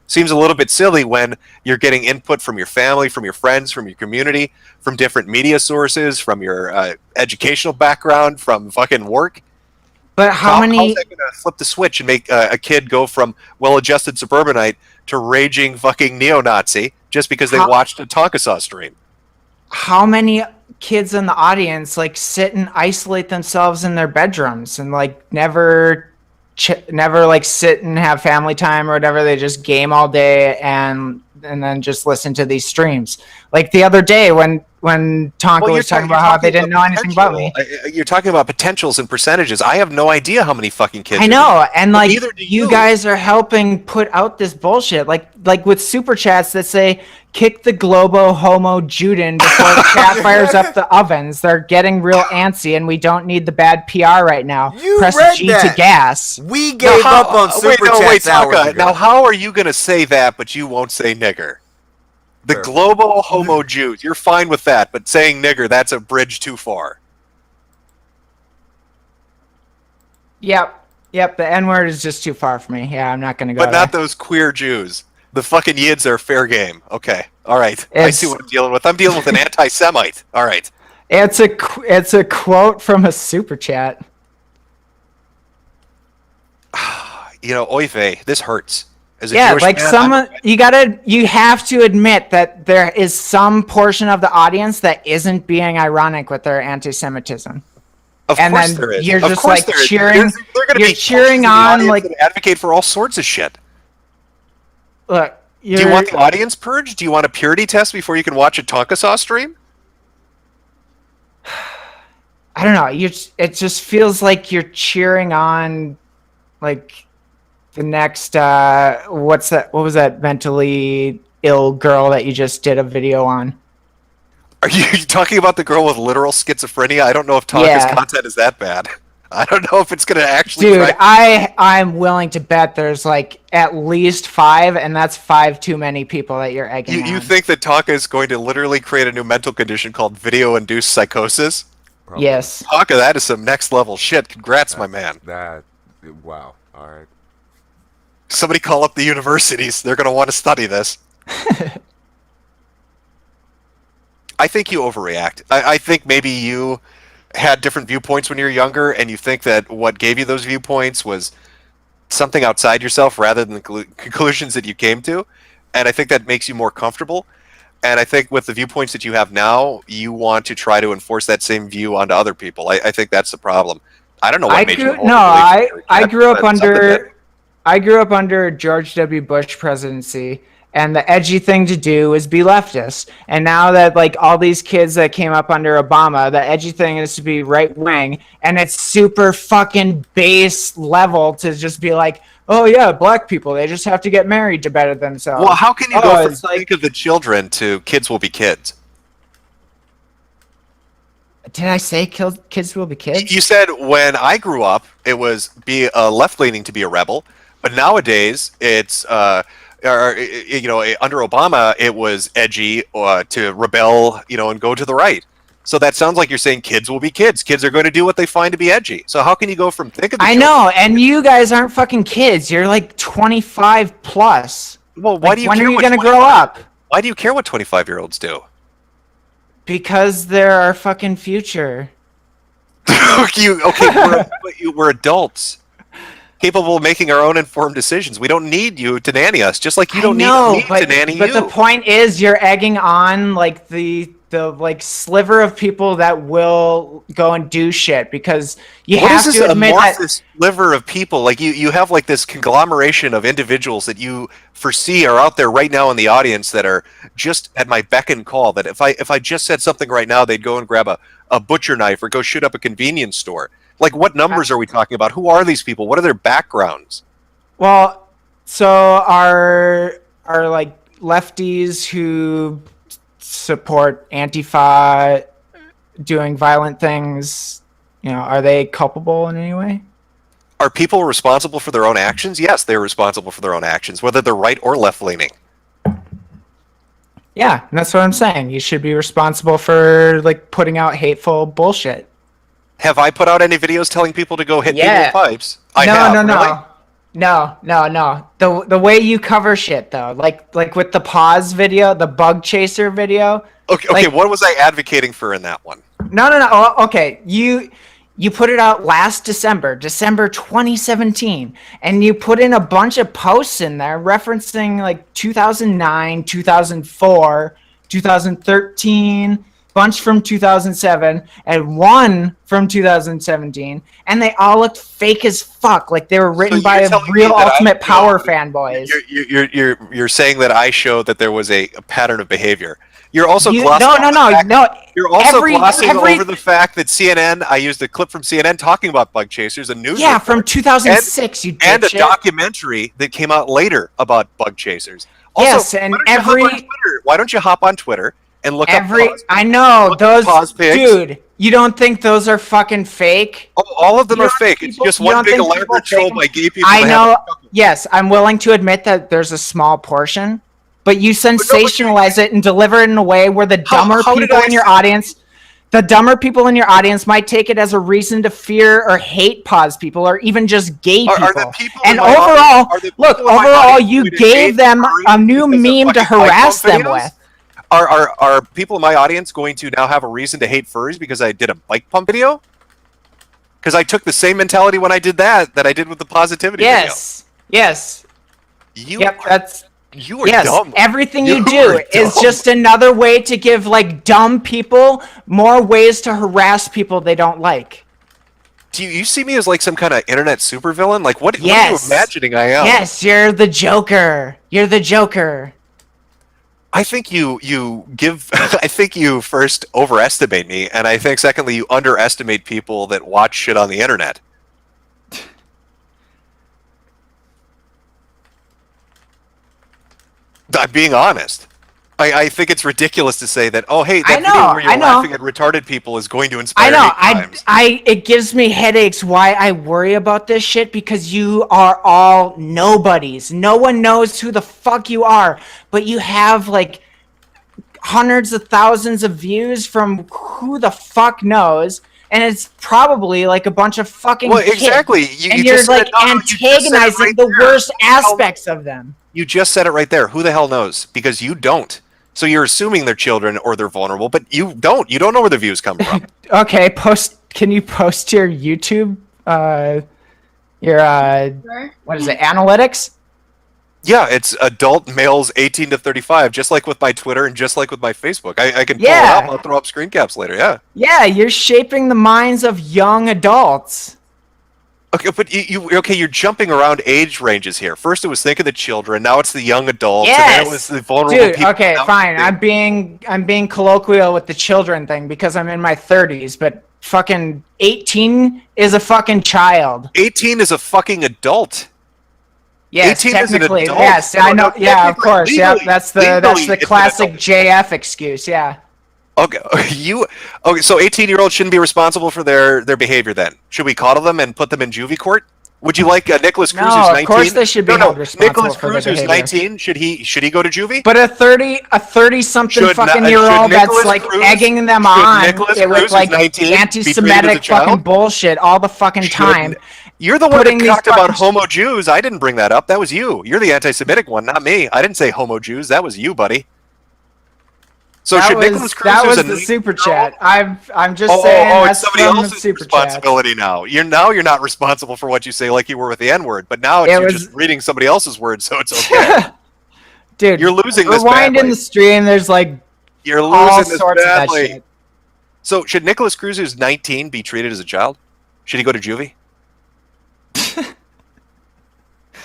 seems a little bit silly when you're getting input from your family, from your friends, from your community, from different media sources, from your educational background, from fucking work. But how's that going to flip the switch and make a kid go from well-adjusted suburbanite to raging fucking neo-Nazi just because they watched a Tonka Saw stream? How many kids in the audience like sit and isolate themselves in their bedrooms and like never like sit and have family time or whatever? They just game all day and then just listen to these streams. Like the other day when Tonka was talking about how they didn't know anything about me. You're talking about potentials and percentages. I have no idea how many fucking kids. I know, and like you guys are helping put out this bullshit. Like with super chats that say "kick the globo homo Juden" before the chat fires up the ovens. They're getting real antsy, and we don't need the bad PR right now. Press G to gas. We gave up on super chats hours ago. Now, how are you going to say that, but you won't say nigger? The global homo Jews, you're fine with that, but saying nigger, that's a bridge too far. Yep, the N-word is just too far for me. Yeah, I'm not going to go But there. not those queer Jews. The fucking yids are fair game. Okay, all right. I see what I'm dealing with. I'm dealing with an anti-Semite. All right. It's a quote from a super chat. Oy vey, this hurts. As a Yeah, Jewish like man, someone you have to admit that there is some portion of the audience that isn't being ironic with their anti-Semitism. Of And course then there is. you're Of just course like there is. cheering. They're going to You're be cheering portions of the on audience like that advocate for all sorts of shit. look. Do you want the audience purge? Do you want a purity test before you can watch a Tonka Saw stream? I don't know. It just feels like you're cheering on, like, the next. What's that? What was that mentally ill girl that you just did a video on? Are you talking about the girl with literal schizophrenia? I don't know if Tonka's content is that bad. I don't know if it's going to actually. Dude, I'm willing to bet there's like at least 5, and that's 5 too many people that you're egging on. You think that Tonka is going to literally create a new mental condition called video-induced psychosis? Probably. Yes. Tonka, that is some next-level shit. Congrats, my man. Wow. All right. Somebody call up the universities. They're going to want to study this. I think you overreact. I think maybe you had different viewpoints when you were younger, and you think that what gave you those viewpoints was something outside yourself rather than the conclusions that you came to. And I think that makes you more comfortable. And I think with the viewpoints that you have now, you want to try to enforce that same view onto other people. I think that's the problem. I don't know what made you hold I grew up under George W. Bush presidency, and the edgy thing to do is be leftist. And now that like all these kids that came up under Obama, the edgy thing is to be right wing, and it's super fucking base level to just be like, oh yeah, black people, they just have to get married to better themselves. Well, how can you go from think of the children to kids will be kids? Did I say kids will be kids? You said when I grew up, it was be left-leaning to be a rebel, but nowadays it's under Obama it was edgy to rebel, and go to the right. So that sounds like you're saying kids will be kids. Kids are going to do what they find to be edgy. So how can you go from think of the I know, and you guys aren't fucking kids. You're like 25 plus. Well, why do you when care are you what going to grow up? Why do you care what 25-year-olds do? Because they're our fucking future. We're adults, capable of making our own informed decisions. We don't need you to nanny us, just like you don't need me to nanny you. But the point is, you're egging on like the like sliver of people that will go and do shit because you have to admit that this sliver of people, like you have like this conglomeration of individuals that you foresee are out there right now in the audience that are just at my beck and call. That if I just said something right now, they'd go and grab a butcher knife or go shoot up a convenience store. Like, what numbers are we talking about? Who are these people? What are their backgrounds? Well, so are like lefties who support Antifa doing violent things, are they culpable in any way? Are people responsible for their own actions? Yes, they're responsible for their own actions, whether they're right or left-leaning. Yeah, that's what I'm saying. You should be responsible for like putting out hateful bullshit. Have I put out any videos telling people to go hit people with pipes? No. The way you cover shit though, like with the pause video, the bug chaser video. Okay. What was I advocating for in that one? No. Oh, okay, you put it out last December 2017, and you put in a bunch of posts in there referencing like 2009, 2004, 2013. Bunch from 2007 and one from 2017, and they all looked fake as fuck, like they were written by a real Ultimate Power fanboys. You're saying that I showed that there was a pattern of behavior. You're also glossing You're also glossing over the fact that CNN. I used a clip from CNN talking about bug chasers, a news report, from 2006, and a documentary that came out later about bug chasers. Also, yes, and why don't you hop on Twitter? And look up I know those, dude. You don't think those are fucking fake? Oh, all of them are fake. It's just one big elaborate troll by gay people. I know. Yes, I'm willing to admit that there's a small portion, but you sensationalize it and deliver it in a way where the dumber people in your audience, might take it as a reason to fear or hate pause people or even just gay people. And overall, you gave them a new meme to harass them with. Are people in my audience going to now have a reason to hate furries because I did a bike pump video? Because I took the same mentality when I did that I did with the positivity Yes. Yes. video. Yep. That's. You are Yes, dumb. everything You you do are is dumb. just another way to give like dumb people more ways to harass people they don't like. Do you see me as like some kind of internet supervillain? Like what are you Yes. imagining I am? Yes, you're the Joker. You're the Joker. I think you give. I think you first overestimate me, and I think secondly you underestimate people that watch shit on the internet. I'm being honest. I think it's ridiculous to say that. Oh, hey, that video where you're laughing at retarded people is going to inspire hate crimes. It gives me headaches why I worry about this shit because you are all nobodies. No one knows who the fuck you are, but you have like hundreds of thousands of views from who the fuck knows, and it's probably like a bunch of fucking kids. Exactly. And you're like antagonizing the worst aspects of them. You just said it right there. Who the hell knows? Because you don't. So you're assuming they're children or they're vulnerable, but you don't. You don't know where the views come from. Okay, can you post your YouTube, what is it, analytics? Yeah, it's adult males 18 to 35, just like with my Twitter and just like with my Facebook. I can pull it up. I'll throw up screen caps later, yeah. Yeah, you're shaping the minds of young adults. Okay, but you're jumping around age ranges here. First it was think of the children, now it's the young adults, and then it was the vulnerable people. Okay, fine. I'm being colloquial with the children thing because I'm in my 30s, but fucking 18 is a fucking child. 18 is a fucking adult. Yes, technically. Yes, I know. Yeah, of course. Yeah, that's the classic JF excuse. Yeah. Okay, so 18-year-olds shouldn't be responsible for their behavior then. Should we coddle them and put them in juvie court? Would you like Nicholas Cruz who's 19? No, of course they should be held responsible Nicholas for Cruz their who's behavior. 19, should he go to juvie? But a 30-something fucking year old that's like egging them on with like anti-Semitic fucking bullshit all the fucking time. You're the one that talked about homo Jews. I didn't bring that up. That was you. You're the anti-Semitic one, not me. I didn't say homo Jews. That was you, buddy. So should Nicholas Cruz, that was the super chat. I'm just saying that's somebody else's responsibility now. You're not responsible for what you say like you were with the N-word, but now you're just reading somebody else's words, so it's okay. Dude, you're losing this badly. Rewind in the stream. There's like you're losing all this sorts badly. of that shit. So should Nicholas Cruz, who's 19, be treated as a child? Should he go to juvie?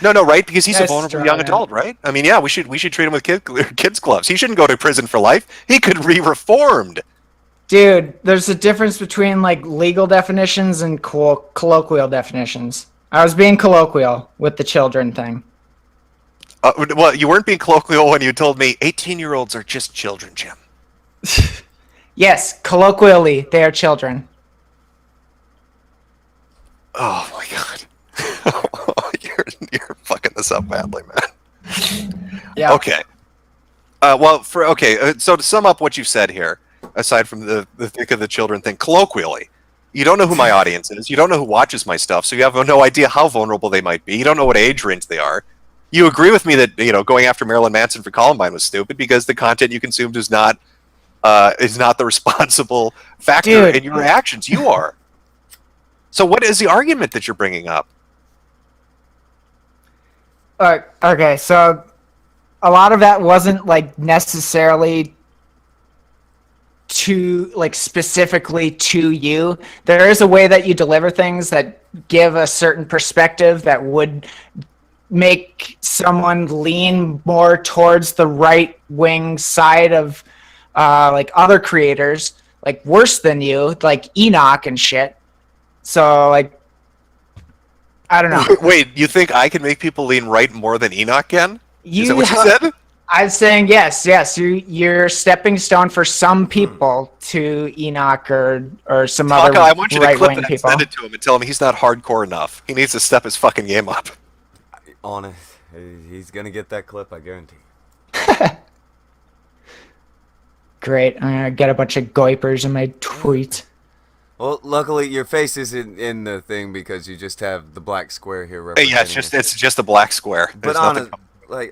No, right? Because he's a vulnerable young adult, right? I mean, yeah, we should treat him with kids gloves. He shouldn't go to prison for life. He could be reformed. Dude, there's a difference between like legal definitions and colloquial definitions. I was being colloquial with the children thing. Well, you weren't being colloquial when you told me 18-year-olds are just children, Jim. Yes, colloquially, they are children. Oh my god. You're fucking this up badly, man. Yeah. Okay. So to sum up what you said here, aside from the think of the children thing, colloquially, you don't know who my audience is. You don't know who watches my stuff, so you have no idea how vulnerable they might be. You don't know what age range they are. You agree with me that going after Marilyn Manson for Columbine was stupid because the content you consumed is not the responsible factor in your actions. You are. So what is the argument that you're bringing up? Okay, so a lot of that wasn't like necessarily specifically to you. There is a way that you deliver things that give a certain perspective that would make someone lean more towards the right wing side of like other creators, like worse than you, like Enoch and shit. So like, I don't know. Wait, you think I can make people lean right more than Enoch can? Is that what you said? I'm saying yes. You're stepping stone for some people to Enoch or some other I want you to clip right-wing it and send it to him and tell him he's not hardcore enough. He needs to step his fucking game up. Honest, he's gonna get that clip, I guarantee. Great. I'm gonna get a bunch of goipers in my tweets. Well, luckily your face isn't in the thing because you just have the black square here. Yeah, it's just a black square. But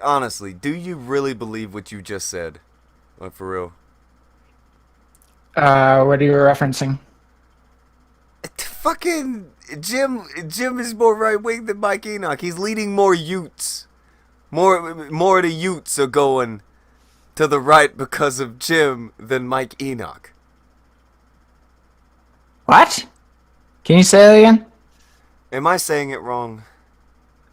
honestly, do you really believe what you just said? Like for real. What are you referencing? Fucking Jim is more right wing than Mike Enoch. He's leading more Utes. More of the Utes are going to the right because of Jim than Mike Enoch. What? Can you say that again? Am I saying it wrong?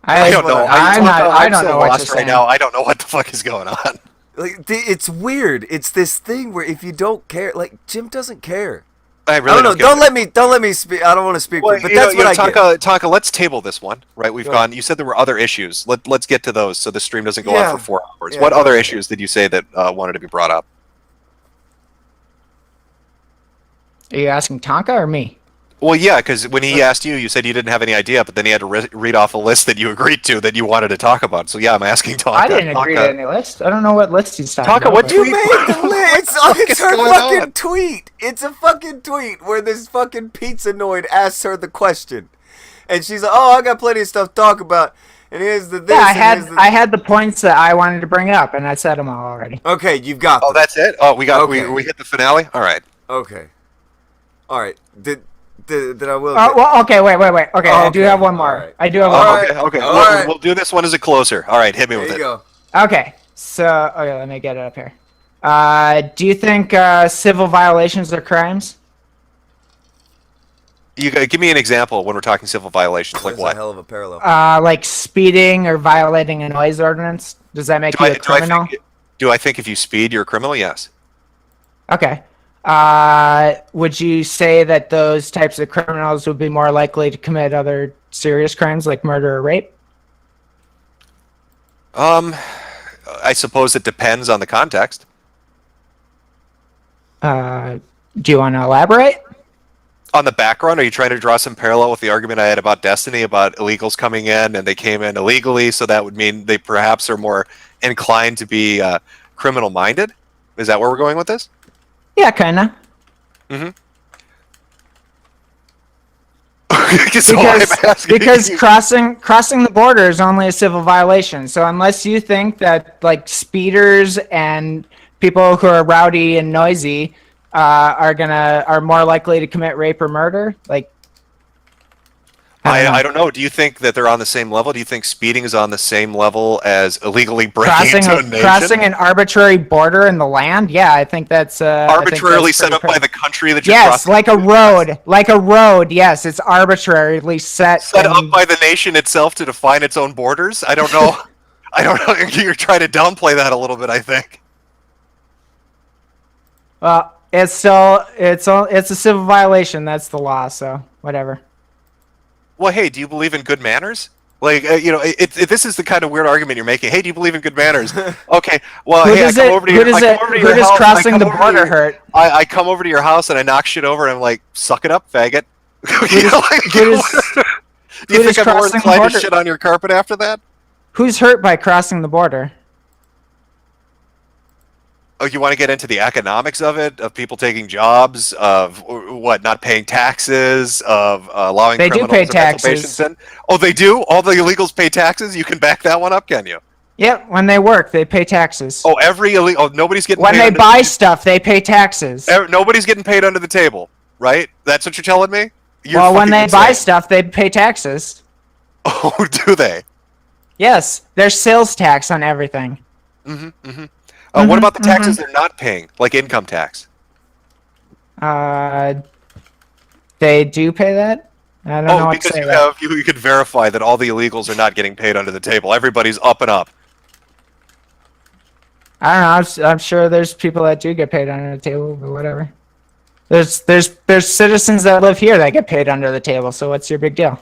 I don't know. I don't so know what lost you're right saying. now. I don't know what the fuck is going on. Like it's weird. It's this thing where if you don't care, like Jim doesn't care. I I really don't know. Don't let me speak. I don't want to speak, Well, but that's what I get. Tonka, let's table this one, right? We've Go gone. You said there were other issues. Let's get to those so the stream doesn't go Yeah. on for 4 hours. Yeah, What go other ahead. issues did you say that wanted to be brought up? Are you asking Tonka or me? Well, yeah, because when he asked you, you said you didn't have any idea, but then he had to read off a list that you agreed to that you wanted to talk about. So yeah, I'm asking Tonka. I didn't agree to any list. I don't know what list he's talking Tonka, about. what but- do You tweet? made the list. fuck It's is her going fucking on? tweet. It's a fucking tweet where this fucking pizza noid asks her the question, and she's like, "Oh, I got plenty of stuff to talk about." And here's the this. Yeah, and here's the... I had the points that I wanted to bring up, and I said them all already. Okay, you've got. Oh, them. that's it. Oh, we got Okay. we hit the finale. All right. Okay. All right. Did I will? Oh, well, okay, wait. Okay, I do Okay, have one more. alright. I do have All one right. more. Okay. All We'll, right. we'll do this one as a closer. All right, hit me There with you it. go. Okay, so let me get it up here. Do you think civil violations are crimes? You give me an example when we're talking civil violations. Like That's a what? hell of a parallel. Like speeding or violating a noise ordinance? Does that make you a criminal? Do I think if you speed, you're a criminal? Yes. Okay. Would you say that those types of criminals would be more likely to commit other serious crimes like murder or rape? I suppose it depends on the context. Do you want to elaborate? On the background, are you trying to draw some parallel with the argument I had about Destiny, about illegals coming in and they came in illegally, so that would mean they perhaps are more inclined to be criminal-minded? Is that where we're going with this? Yeah, kinda. So I'm asking Because you- crossing the border is only a civil violation. So unless you think that like speeders and people who are rowdy and noisy are more likely to commit rape or murder, like I don't know. Do you think that they're on the same level? Do you think speeding is on the same level as illegally breaking into a nation? crossing an arbitrary border in the land? Yeah, I think that's Arbitrarily set up by the country that you're Yes, crossing? like a road. Yes, it's arbitrarily set Up by the nation itself to define its own borders? I don't know. I don't know. You're trying to downplay that a little bit, I think. Well, it's a civil violation. That's the law. So whatever. Well, hey, do you believe in good manners? Like, this is the kind of weird argument you're making. Hey, do you believe in good manners? Okay, well, Who hey, does I come over to who your, does I come over to your house, crossing I the come over to border your- hurt? I come over to your house and I knock shit over and I'm like, suck it up, faggot. Who does Do you who does think I'm more crossing the inclined to border- shit on your carpet after that? Who's hurt by crossing the border? Oh, you want to get into the economics of it, of people taking jobs, of what, not paying taxes, of allowing They do criminals pay or mental taxes. patients in? Oh, they do? All the illegals pay taxes? You can back that one up, can you? Yep, when they work, they pay taxes. Oh, every illegal. Oh, nobody's getting when paid they under buy stuff, they pay taxes. nobody's getting paid under the table, right? That's what you're telling me? You're Well, when fucking they buy insane. stuff, they pay taxes. Oh, do they? Yes, there's sales tax on everything. What about the taxes they're not paying, like income tax? They do pay that? I don't know Oh, what to because say. you could verify that all the illegals are not getting paid under the table. Everybody's up and up. I don't know. I'm sure there's people that do get paid under the table, but whatever. There's citizens that live here that get paid under the table. So what's your big deal?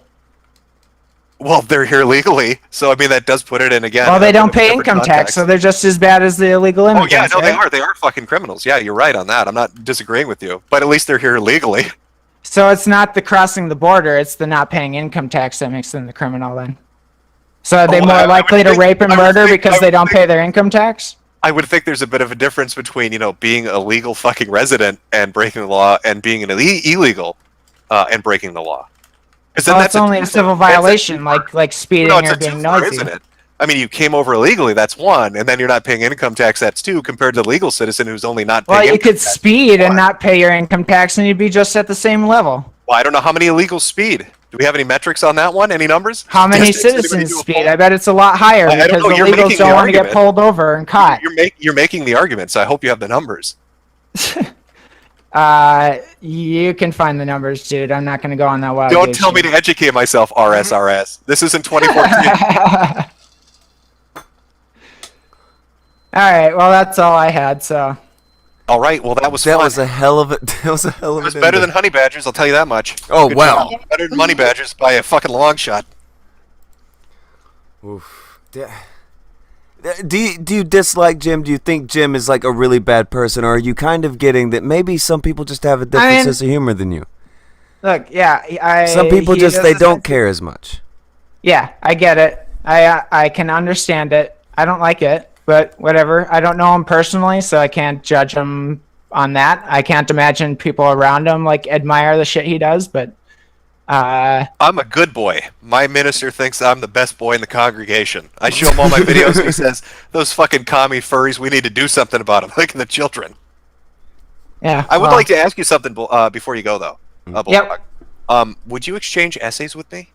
Well, they're here legally, so I mean that does put it in again. Well, in they a don't bit of a pay different income tax, context. so they're just as bad as the illegal Oh immigrants. yeah, no, right? they are fucking criminals. Yeah, you're right on that. I'm not disagreeing with you, but at least they're here legally. So it's not the crossing the border; it's the not paying income tax that makes them the criminal. Then, so are they Oh, more I would likely to think- rape and I would murder think- because I they would don't think- pay their income tax? I would think there's a bit of a difference between being a legal fucking resident and breaking the law, and being an illegal and breaking the law. Because Well, it's only a civil violation, like speeding No, it's or a being twofer, noisy. isn't it? I mean, you came over illegally, that's one, and then you're not paying income tax, that's two, compared to the legal citizen who's only not paying Well, you income could tax. speed and not pay your income tax, and you'd be just at the same level. Well, I don't know how many illegals speed. Do we have any metrics on that one? Any numbers? How many Statistics? Anybody citizens do a speed? poll? I bet it's a lot higher I don't because know, the you're legals making don't the want to get argument. pulled over and caught. You're making the argument, so I hope you have the numbers. You can find the numbers, dude. I'm not going to go on that wild. Don't goose tell me to chase. educate myself, RSRS. This isn't 2014. All right. Well, that's all I had. So. All right, well, that was That fun. was a hell of a. That was a hell of It was an better ending. than honey badgers, I'll tell you that much. Oh, Good wow. job. Better than money badgers by a fucking long shot. Oof. Do you dislike Jim? Do you think Jim is like a really bad person, or are you kind of getting that maybe some people just have a different mean- sense of humor than you? Look, yeah, Some people he just they doesn't- don't care as much. Yeah, I get it. I can understand it. I don't like it, but whatever. I don't know him personally, so I can't judge him on that. I can't imagine people around him like admire the shit he does, but I'm a good boy. My minister thinks I'm the best boy in the congregation. I show him all my videos and he says, those fucking commie furries, we need to do something about them. Look at the children. yeah. I would well, like to ask you something before you go, though. Yep. Bulldog. Would you exchange essays with me?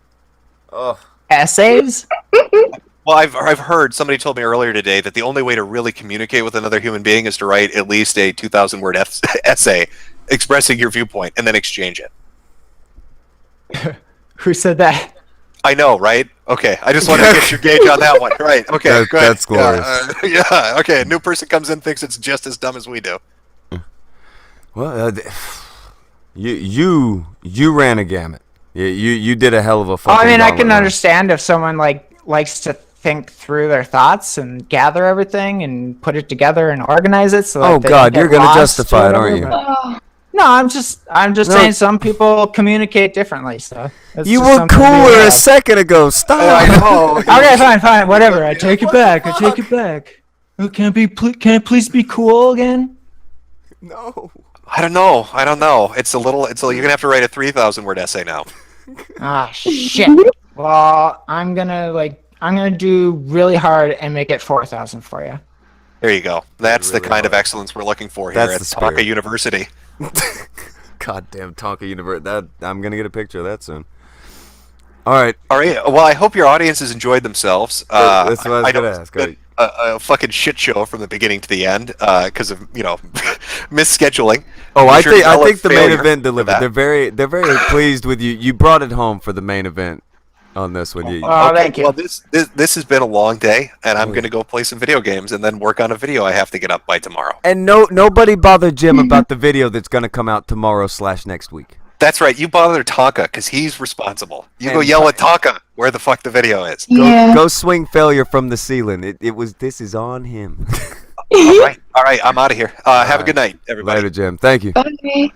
Oh, essays. Well, I've heard, somebody told me earlier today that the only way to really communicate with another human being is to write at least a 2,000-word essay expressing your viewpoint and then exchange it. Who said that? I know, right? Okay, I just wanted to get your gauge on that one. Right, okay, That- go ahead. that's glorious. Yeah, okay, a new person comes in, thinks it's just as dumb as we do. well, you ran a gamut. You did a hell of a Oh, fucking. I mean, I gauntlet can run. understand if someone likes to think through their thoughts and gather everything and put it together and organize it. So that Oh, they God, don't you're get gonna lost or justify it, aren't whatever, you? but- Oh, No, I'm just No. saying some people communicate differently. So that's You just were something to be cooler aware a of. second ago. Stop. I know. Okay, fine, whatever. I take it back. I take it back. Oh, can it please be cool again? No. I don't know. You're gonna have to write a 3,000-word essay now. Ah, shit. Well, I'm gonna do really hard and make it 4,000 for you. There you go. That's the Really kind of hard. excellence we're looking for here That's at the Tonka spirit. University. Goddamn Tonka Universe. That I'm gonna get a picture of that soon. All right. All right. Well, I hope your audiences enjoyed themselves. That's what I was know gonna it's ask. been a fucking shit show from the beginning to the end because of misscheduling. Oh, I'm I sure think y'all the are main failure event for delivered. that. They're very pleased with you. You brought it home for the main event on this one. Oh, thank you. Well, this has been a long day, and I'm Oh, going to go play some video games and then work on a video I have to get up by tomorrow. And nobody bothered Jim about the video that's gonna come out tomorrow / next week. That's right. You bother Tonka because he's responsible. You go And- yell at Tonka where the fuck the video is. yeah. Go swing failure from the ceiling. This is on him. All right. I'm out of here. Have a right. good night, everybody. Later, Jim. Thank you. Bye.